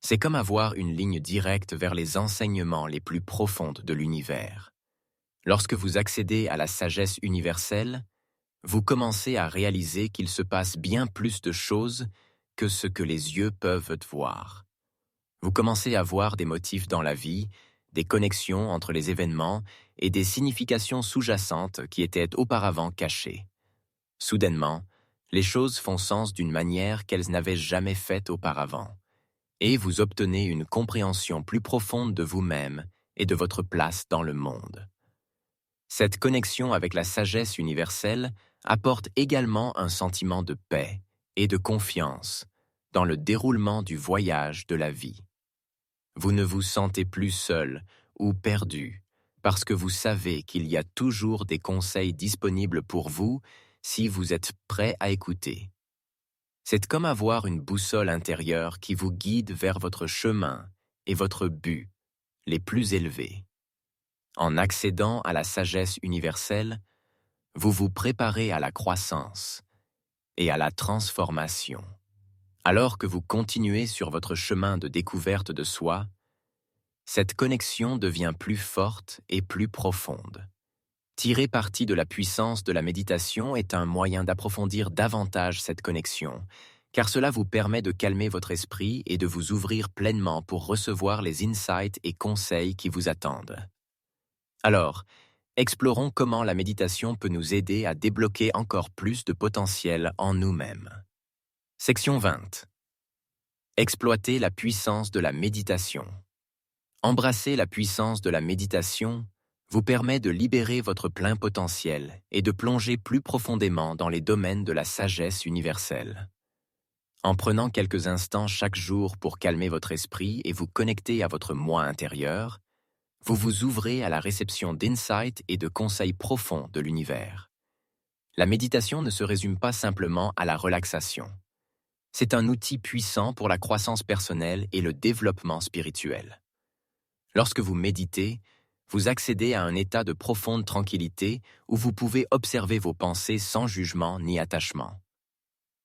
C'est comme avoir une ligne directe vers les enseignements les plus profonds de l'univers. Lorsque vous accédez à la sagesse universelle, vous commencez à réaliser qu'il se passe bien plus de choses que ce que les yeux peuvent voir. Vous commencez à voir des motifs dans la vie, des connexions entre les événements et des significations sous-jacentes qui étaient auparavant cachées. Soudainement, les choses font sens d'une manière qu'elles n'avaient jamais faite auparavant, et vous obtenez une compréhension plus profonde de vous-même et de votre place dans le monde. Cette connexion avec la sagesse universelle apporte également un sentiment de paix et de confiance dans le déroulement du voyage de la vie. Vous ne vous sentez plus seul ou perdu parce que vous savez qu'il y a toujours des conseils disponibles pour vous si vous êtes prêt à écouter. C'est comme avoir une boussole intérieure qui vous guide vers votre chemin et votre but les plus élevés. En accédant à la sagesse universelle, vous vous préparez à la croissance et à la transformation. Alors que vous continuez sur votre chemin de découverte de soi, cette connexion devient plus forte et plus profonde. Tirer parti de la puissance de la méditation est un moyen d'approfondir davantage cette connexion, car cela vous permet de calmer votre esprit et de vous ouvrir pleinement pour recevoir les insights et conseils qui vous attendent. Alors, explorons comment la méditation peut nous aider à débloquer encore plus de potentiel en nous-mêmes. Section 20. Exploiter la puissance de la méditation. Embrasser la puissance de la méditation vous permet de libérer votre plein potentiel et de plonger plus profondément dans les domaines de la sagesse universelle. En prenant quelques instants chaque jour pour calmer votre esprit et vous connecter à votre moi intérieur, vous vous ouvrez à la réception d'insights et de conseils profonds de l'univers. La méditation ne se résume pas simplement à la relaxation. C'est un outil puissant pour la croissance personnelle et le développement spirituel. Lorsque vous méditez, vous accédez à un état de profonde tranquillité où vous pouvez observer vos pensées sans jugement ni attachement.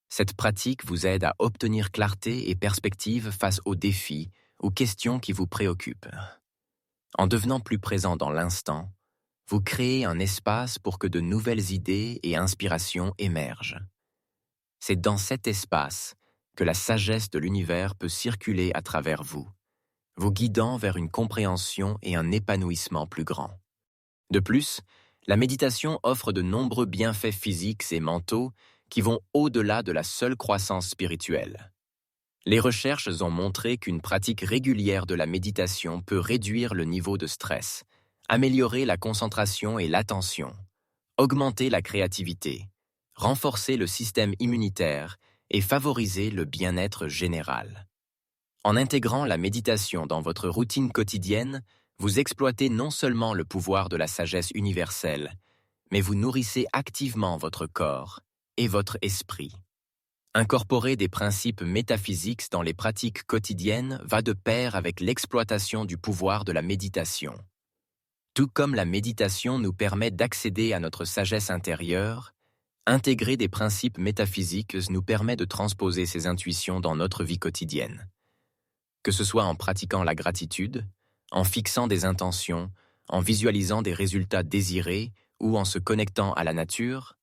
Cette pratique vous aide à obtenir clarté et perspective face aux défis ou questions qui vous préoccupent. En devenant plus présent dans l'instant, vous créez un espace pour que de nouvelles idées et inspirations émergent. C'est dans cet espace que la sagesse de l'univers peut circuler à travers vous, vous guidant vers une compréhension et un épanouissement plus grand. De plus, la méditation offre de nombreux bienfaits physiques et mentaux qui vont au-delà de la seule croissance spirituelle. Les recherches ont montré qu'une pratique régulière de la méditation peut réduire le niveau de stress, améliorer la concentration et l'attention, augmenter la créativité, renforcer le système immunitaire et favoriser le bien-être général. En intégrant la méditation dans votre routine quotidienne, vous exploitez non seulement le pouvoir de la sagesse universelle, mais vous nourrissez activement votre corps et votre esprit. Incorporer des principes métaphysiques dans les pratiques quotidiennes va de pair avec l'exploitation du pouvoir de la méditation. Tout comme la méditation nous permet d'accéder à notre sagesse intérieure, intégrer des principes métaphysiques nous permet de transposer ces intuitions dans notre vie quotidienne. Que ce soit en pratiquant la gratitude, en fixant des intentions, en visualisant des résultats désirés ou en se connectant à la nature,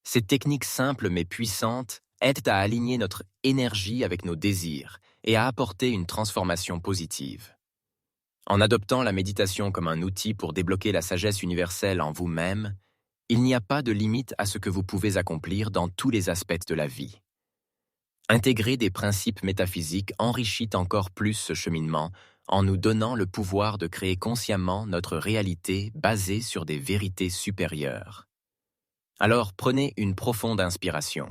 ces techniques simples mais puissantes aident à aligner notre énergie avec nos désirs et à apporter une transformation positive. En adoptant la méditation comme un outil pour débloquer la sagesse universelle en vous-même, il n'y a pas de limite à ce que vous pouvez accomplir dans tous les aspects de la vie. Intégrer des principes métaphysiques enrichit encore plus ce cheminement en nous donnant le pouvoir de créer consciemment notre réalité basée sur des vérités supérieures. Alors prenez une profonde inspiration,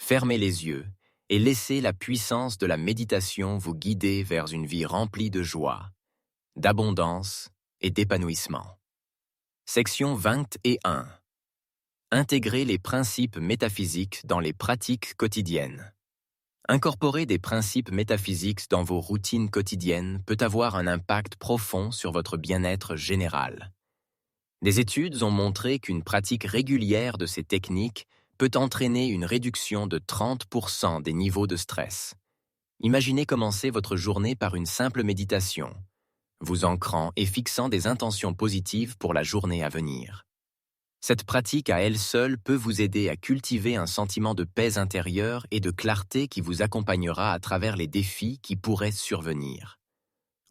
fermez les yeux et laissez la puissance de la méditation vous guider vers une vie remplie de joie, d'abondance et d'épanouissement. Section 21. Intégrer les principes métaphysiques dans les pratiques quotidiennes. Incorporer des principes métaphysiques dans vos routines quotidiennes peut avoir un impact profond sur votre bien-être général. Des études ont montré qu'une pratique régulière de ces techniques peut entraîner une réduction de 30% des niveaux de stress. Imaginez commencer votre journée par une simple méditation, vous ancrant et fixant des intentions positives pour la journée à venir. Cette pratique à elle seule peut vous aider à cultiver un sentiment de paix intérieure et de clarté qui vous accompagnera à travers les défis qui pourraient survenir.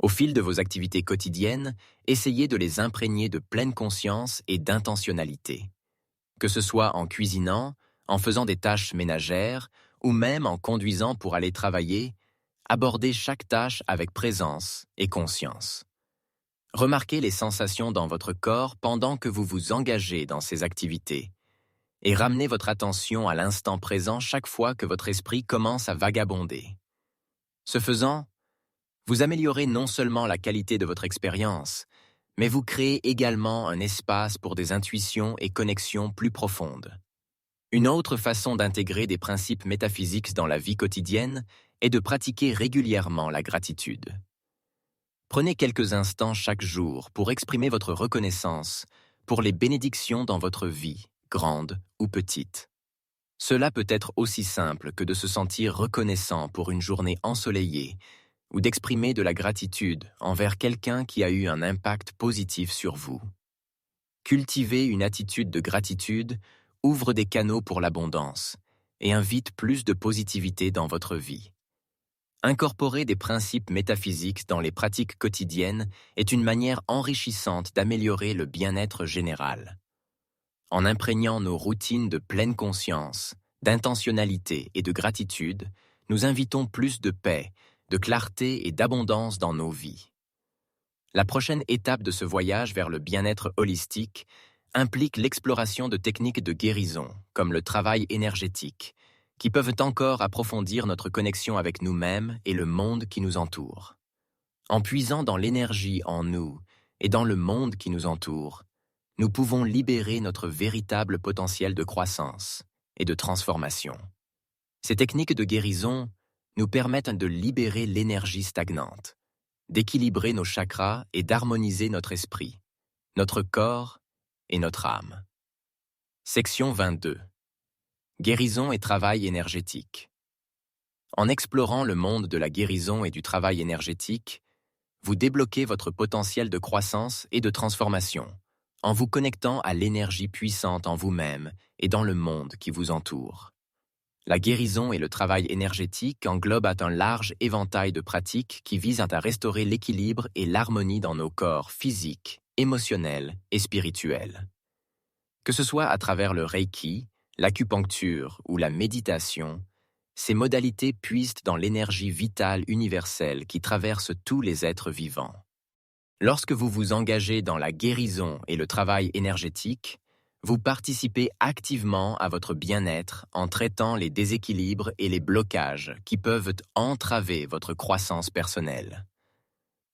Au fil de vos activités quotidiennes, essayez de les imprégner de pleine conscience et d'intentionnalité. Que ce soit en cuisinant, en faisant des tâches ménagères ou même en conduisant pour aller travailler, abordez chaque tâche avec présence et conscience. Remarquez les sensations dans votre corps pendant que vous vous engagez dans ces activités et ramenez votre attention à l'instant présent chaque fois que votre esprit commence à vagabonder. Ce faisant, vous améliorez non seulement la qualité de votre expérience, mais vous créez également un espace pour des intuitions et connexions plus profondes. Une autre façon d'intégrer des principes métaphysiques dans la vie quotidienne est de pratiquer régulièrement la gratitude. Prenez quelques instants chaque jour pour exprimer votre reconnaissance pour les bénédictions dans votre vie, grandes ou petites. Cela peut être aussi simple que de se sentir reconnaissant pour une journée ensoleillée ou d'exprimer de la gratitude envers quelqu'un qui a eu un impact positif sur vous. Cultiver une attitude de gratitude ouvre des canaux pour l'abondance et invite plus de positivité dans votre vie. Incorporer des principes métaphysiques dans les pratiques quotidiennes est une manière enrichissante d'améliorer le bien-être général. En imprégnant nos routines de pleine conscience, d'intentionnalité et de gratitude, nous invitons plus de paix, de clarté et d'abondance dans nos vies. La prochaine étape de ce voyage vers le bien-être holistique implique l'exploration de techniques de guérison, comme le travail énergétique, qui peuvent encore approfondir notre connexion avec nous-mêmes et le monde qui nous entoure. En puisant dans l'énergie en nous et dans le monde qui nous entoure, nous pouvons libérer notre véritable potentiel de croissance et de transformation. Ces techniques de guérison nous permettent de libérer l'énergie stagnante, d'équilibrer nos chakras et d'harmoniser notre esprit, notre corps et notre âme. Section 22. Guérison et travail énergétique. En explorant le monde de la guérison et du travail énergétique, vous débloquez votre potentiel de croissance et de transformation, en vous connectant à l'énergie puissante en vous-même et dans le monde qui vous entoure. La guérison et le travail énergétique englobent un large éventail de pratiques qui visent à restaurer l'équilibre et l'harmonie dans nos corps physiques, émotionnels et spirituels. Que ce soit à travers le Reiki, l'acupuncture ou la méditation, ces modalités puisent dans l'énergie vitale universelle qui traverse tous les êtres vivants. Lorsque vous vous engagez dans la guérison et le travail énergétique, vous participez activement à votre bien-être en traitant les déséquilibres et les blocages qui peuvent entraver votre croissance personnelle.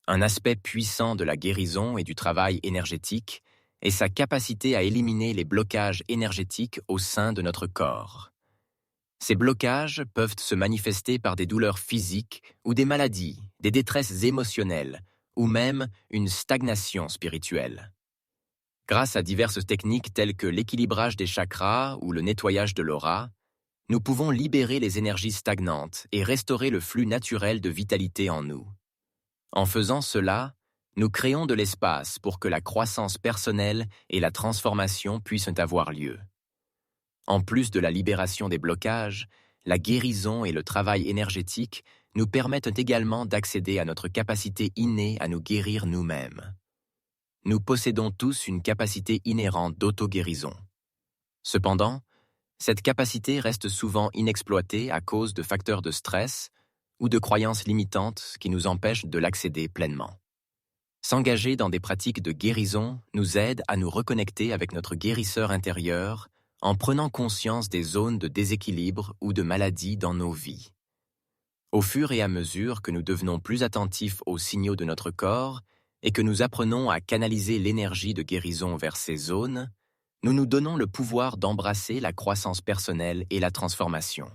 Un aspect puissant de la guérison et du travail énergétique est sa capacité à éliminer les blocages énergétiques au sein de notre corps. Ces blocages peuvent se manifester par des douleurs physiques ou des maladies, des détresses émotionnelles ou même une stagnation spirituelle. Grâce à diverses techniques telles que l'équilibrage des chakras ou le nettoyage de l'aura, nous pouvons libérer les énergies stagnantes et restaurer le flux naturel de vitalité en nous. En faisant cela, nous créons de l'espace pour que la croissance personnelle et la transformation puissent avoir lieu. En plus de la libération des blocages, la guérison et le travail énergétique nous permettent également d'accéder à notre capacité innée à nous guérir nous-mêmes. Nous possédons tous une capacité inhérente d'auto-guérison. Cependant, cette capacité reste souvent inexploitée à cause de facteurs de stress ou de croyances limitantes qui nous empêchent de l'accéder pleinement. S'engager dans des pratiques de guérison nous aide à nous reconnecter avec notre guérisseur intérieur en prenant conscience des zones de déséquilibre ou de maladie dans nos vies. Au fur et à mesure que nous devenons plus attentifs aux signaux de notre corps et que nous apprenons à canaliser l'énergie de guérison vers ces zones, nous nous donnons le pouvoir d'embrasser la croissance personnelle et la transformation.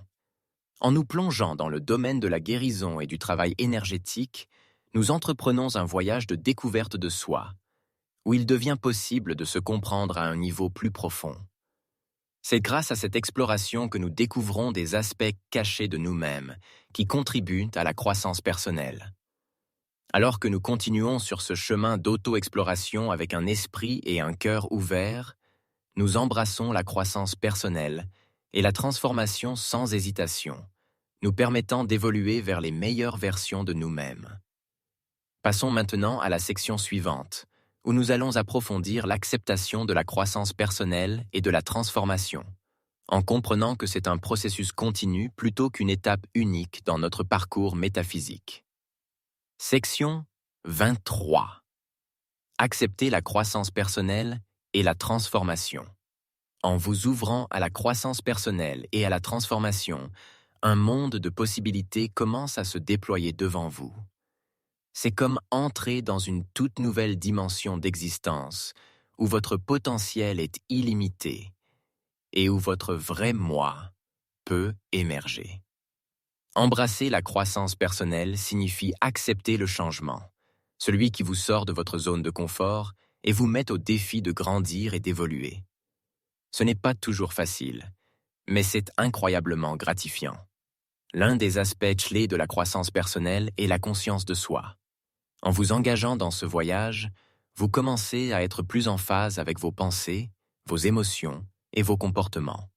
En nous plongeant dans le domaine de la guérison et du travail énergétique, nous entreprenons un voyage de découverte de soi, où il devient possible de se comprendre à un niveau plus profond. C'est grâce à cette exploration que nous découvrons des aspects cachés de nous-mêmes qui contribuent à la croissance personnelle. Alors que nous continuons sur ce chemin d'auto-exploration avec un esprit et un cœur ouverts, nous embrassons la croissance personnelle et la transformation sans hésitation, nous permettant d'évoluer vers les meilleures versions de nous-mêmes. Passons maintenant à la section suivante, où nous allons approfondir l'acceptation de la croissance personnelle et de la transformation, en comprenant que c'est un processus continu plutôt qu'une étape unique dans notre parcours métaphysique. Section 23. Accepter la croissance personnelle et la transformation. En vous ouvrant à la croissance personnelle et à la transformation, un monde de possibilités commence à se déployer devant vous. C'est comme entrer dans une toute nouvelle dimension d'existence, où votre potentiel est illimité et où votre vrai moi peut émerger. Embrasser la croissance personnelle signifie accepter le changement, celui qui vous sort de votre zone de confort et vous met au défi de grandir et d'évoluer. Ce n'est pas toujours facile, mais c'est incroyablement gratifiant. L'un des aspects clés de la croissance personnelle est la conscience de soi. En vous engageant dans ce voyage, vous commencez à être plus en phase avec vos pensées, vos émotions et vos comportements.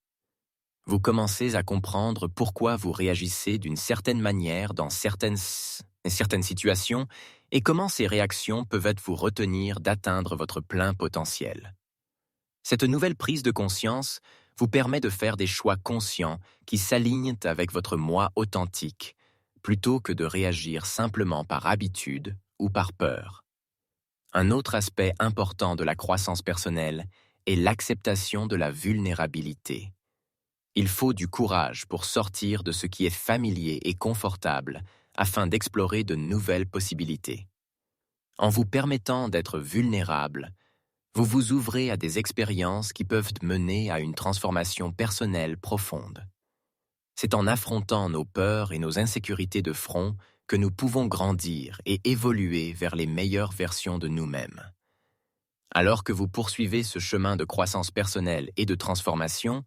Vous commencez à comprendre pourquoi vous réagissez d'une certaine manière dans certaines situations et comment ces réactions peuvent vous retenir d'atteindre votre plein potentiel. Cette nouvelle prise de conscience vous permet de faire des choix conscients qui s'alignent avec votre moi authentique, plutôt que de réagir simplement par habitude ou par peur. Un autre aspect important de la croissance personnelle est l'acceptation de la vulnérabilité. Il faut du courage pour sortir de ce qui est familier et confortable afin d'explorer de nouvelles possibilités. En vous permettant d'être vulnérable, vous vous ouvrez à des expériences qui peuvent mener à une transformation personnelle profonde. C'est en affrontant nos peurs et nos insécurités de front que nous pouvons grandir et évoluer vers les meilleures versions de nous-mêmes. Alors que vous poursuivez ce chemin de croissance personnelle et de transformation,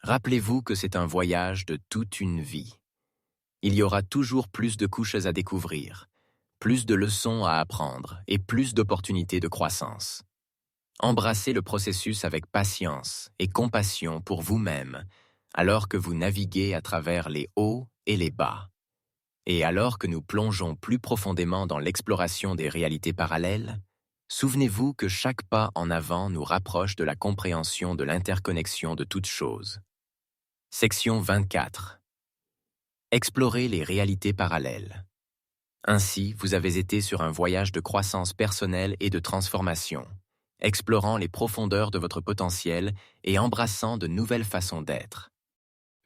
rappelez-vous que c'est un voyage de toute une vie. Il y aura toujours plus de couches à découvrir, plus de leçons à apprendre et plus d'opportunités de croissance. Embrassez le processus avec patience et compassion pour vous-même, alors que vous naviguez à travers les hauts et les bas. Et alors que nous plongeons plus profondément dans l'exploration des réalités parallèles, souvenez-vous que chaque pas en avant nous rapproche de la compréhension de l'interconnexion de toutes choses. Section 24. Explorer les réalités parallèles. Ainsi, vous avez été sur un voyage de croissance personnelle et de transformation, explorant les profondeurs de votre potentiel et embrassant de nouvelles façons d'être.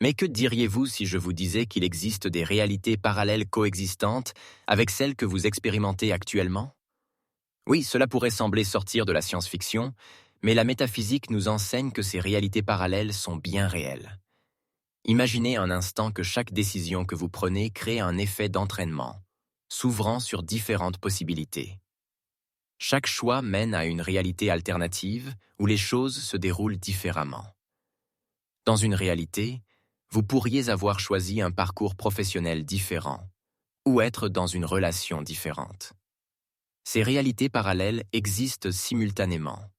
Mais que diriez-vous si je vous disais qu'il existe des réalités parallèles coexistantes avec celles que vous expérimentez actuellement? Oui, cela pourrait sembler sortir de la science-fiction, mais la métaphysique nous enseigne que ces réalités parallèles sont bien réelles. Imaginez un instant que chaque décision que vous prenez crée un effet d'entraînement, s'ouvrant sur différentes possibilités. Chaque choix mène à une réalité alternative où les choses se déroulent différemment. Dans une réalité, vous pourriez avoir choisi un parcours professionnel différent ou être dans une relation différente. Ces réalités parallèles existent simultanément,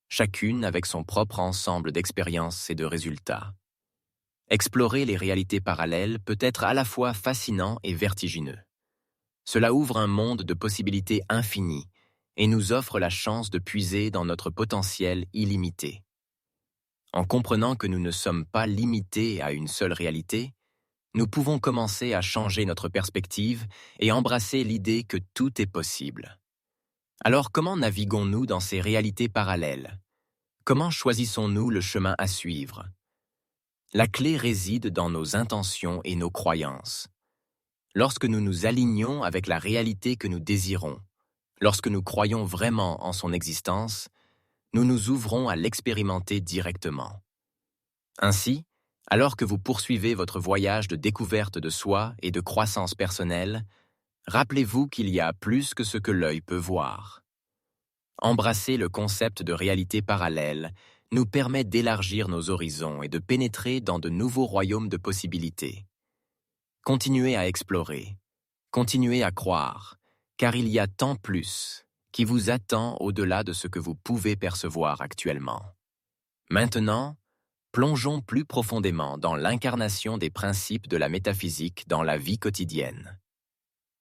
chacune avec son propre ensemble d'expériences et de résultats. Explorer les réalités parallèles peut être à la fois fascinant et vertigineux. Cela ouvre un monde de possibilités infinies et nous offre la chance de puiser dans notre potentiel illimité. En comprenant que nous ne sommes pas limités à une seule réalité, nous pouvons commencer à changer notre perspective et embrasser l'idée que tout est possible. Alors comment naviguons-nous dans ces réalités parallèles? Comment choisissons-nous le chemin à suivre? La clé réside dans nos intentions et nos croyances. Lorsque nous nous alignons avec la réalité que nous désirons, lorsque nous croyons vraiment en son existence, nous nous ouvrons à l'expérimenter directement. Ainsi, Alors que vous poursuivez votre voyage de découverte de soi et de croissance personnelle, rappelez-vous qu'il y a plus que ce que l'œil peut voir. Embrasser le concept de réalité parallèle nous permet d'élargir nos horizons et de pénétrer dans de nouveaux royaumes de possibilités. Continuez à explorer, continuez à croire, car il y a tant plus qui vous attend au-delà de ce que vous pouvez percevoir actuellement. Maintenant, plongeons plus profondément dans l'incarnation des principes de la métaphysique dans la vie quotidienne.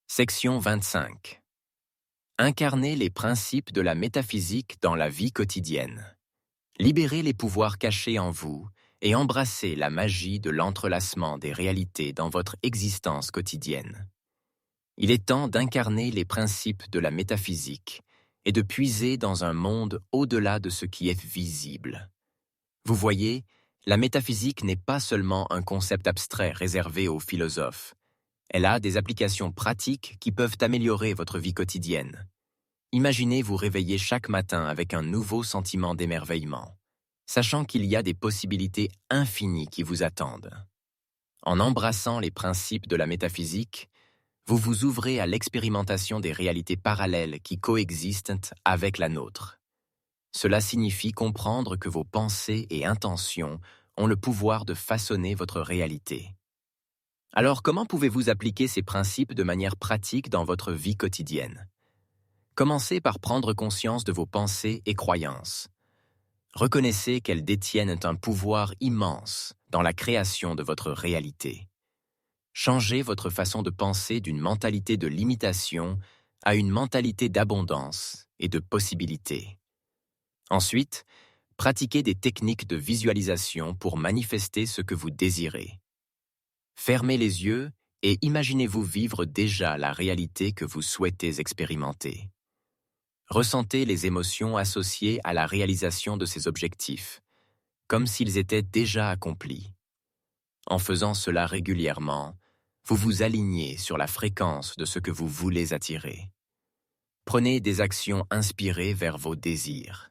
Section 25. Incarner les principes de la métaphysique dans la vie quotidienne. Libérez les pouvoirs cachés en vous et embrassez la magie de l'entrelacement des réalités dans votre existence quotidienne. Il est temps d'incarner les principes de la métaphysique et de puiser dans un monde au-delà de ce qui est visible. Vous voyez, la métaphysique n'est pas seulement un concept abstrait réservé aux philosophes. Elle a des applications pratiques qui peuvent améliorer votre vie quotidienne. Imaginez vous réveiller chaque matin avec un nouveau sentiment d'émerveillement, sachant qu'il y a des possibilités infinies qui vous attendent. En embrassant les principes de la métaphysique, vous vous ouvrez à l'expérimentation des réalités parallèles qui coexistent avec la nôtre. Cela signifie comprendre que vos pensées et intentions ont le pouvoir de façonner votre réalité. Alors, comment pouvez-vous appliquer ces principes de manière pratique dans votre vie quotidienne? Commencez par prendre conscience de vos pensées et croyances. Reconnaissez qu'elles détiennent un pouvoir immense dans la création de votre réalité. Changez votre façon de penser d'une mentalité de limitation à une mentalité d'abondance et de possibilité. Ensuite, pratiquez des techniques de visualisation pour manifester ce que vous désirez. Fermez les yeux et imaginez-vous vivre déjà la réalité que vous souhaitez expérimenter. Ressentez les émotions associées à la réalisation de ces objectifs, comme s'ils étaient déjà accomplis. En faisant cela régulièrement, vous vous alignez sur la fréquence de ce que vous voulez attirer. Prenez des actions inspirées vers vos désirs.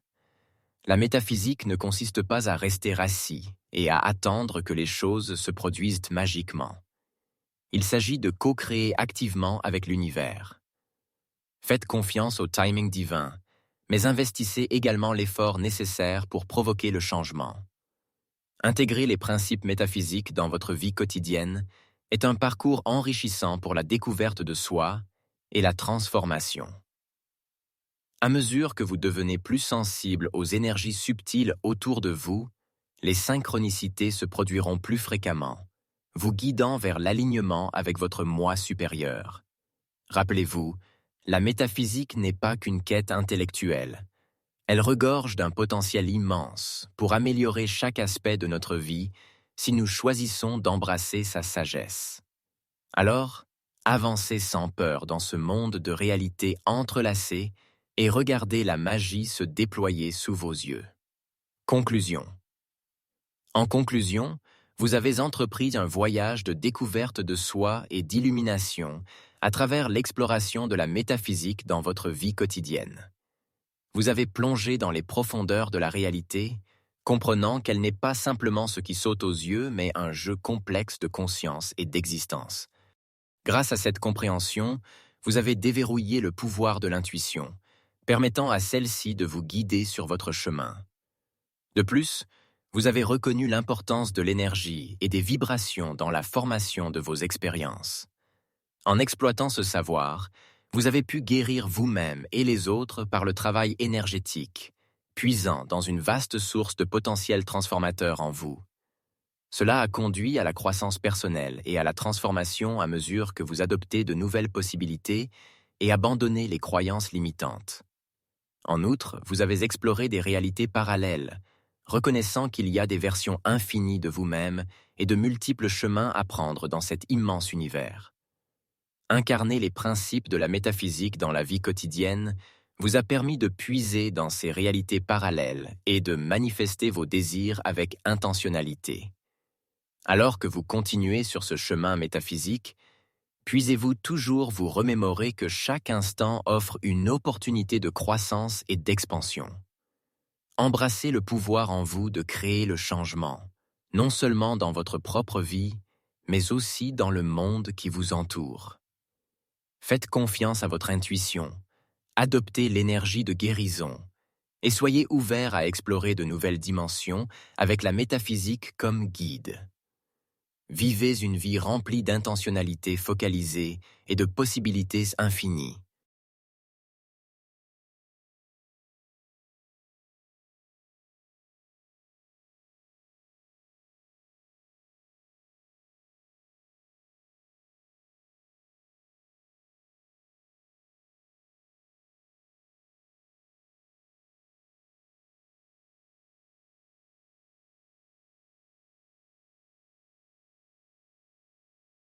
La métaphysique ne consiste pas à rester assis et à attendre que les choses se produisent magiquement. Il s'agit de co-créer activement avec l'univers. Faites confiance au timing divin, mais investissez également l'effort nécessaire pour provoquer le changement. Intégrer les principes métaphysiques dans votre vie quotidienne est un parcours enrichissant pour la découverte de soi et la transformation. À mesure que vous devenez plus sensible aux énergies subtiles autour de vous, les synchronicités se produiront plus fréquemment, vous guidant vers l'alignement avec votre moi supérieur. Rappelez-vous, la métaphysique n'est pas qu'une quête intellectuelle. Elle regorge d'un potentiel immense pour améliorer chaque aspect de notre vie si nous choisissons d'embrasser sa sagesse. Alors, avancez sans peur dans ce monde de réalités entrelacées et regardez la magie se déployer sous vos yeux. Conclusion. En conclusion, vous avez entrepris un voyage de découverte de soi et d'illumination à travers l'exploration de la métaphysique dans votre vie quotidienne. Vous avez plongé dans les profondeurs de la réalité, comprenant qu'elle n'est pas simplement ce qui saute aux yeux, mais un jeu complexe de conscience et d'existence. Grâce à cette compréhension, vous avez déverrouillé le pouvoir de l'intuition, permettant à celle-ci de vous guider sur votre chemin. De plus, vous avez reconnu l'importance de l'énergie et des vibrations dans la formation de vos expériences. En exploitant ce savoir, vous avez pu guérir vous-même et les autres par le travail énergétique, puisant dans une vaste source de potentiel transformateur en vous. Cela a conduit à la croissance personnelle et à la transformation à mesure que vous adoptez de nouvelles possibilités et abandonnez les croyances limitantes. En outre, vous avez exploré des réalités parallèles, reconnaissant qu'il y a des versions infinies de vous-même et de multiples chemins à prendre dans cet immense univers. Incarner les principes de la métaphysique dans la vie quotidienne vous a permis de puiser dans ces réalités parallèles et de manifester vos désirs avec intentionnalité. Alors que vous continuez sur ce chemin métaphysique, puisez-vous toujours vous remémorer que chaque instant offre une opportunité de croissance et d'expansion. Embrassez le pouvoir en vous de créer le changement, non seulement dans votre propre vie, mais aussi dans le monde qui vous entoure. Faites confiance à votre intuition, adoptez l'énergie de guérison et soyez ouverts à explorer de nouvelles dimensions avec la métaphysique comme guide. Vivez une vie remplie d'intentionnalité focalisée et de possibilités infinies.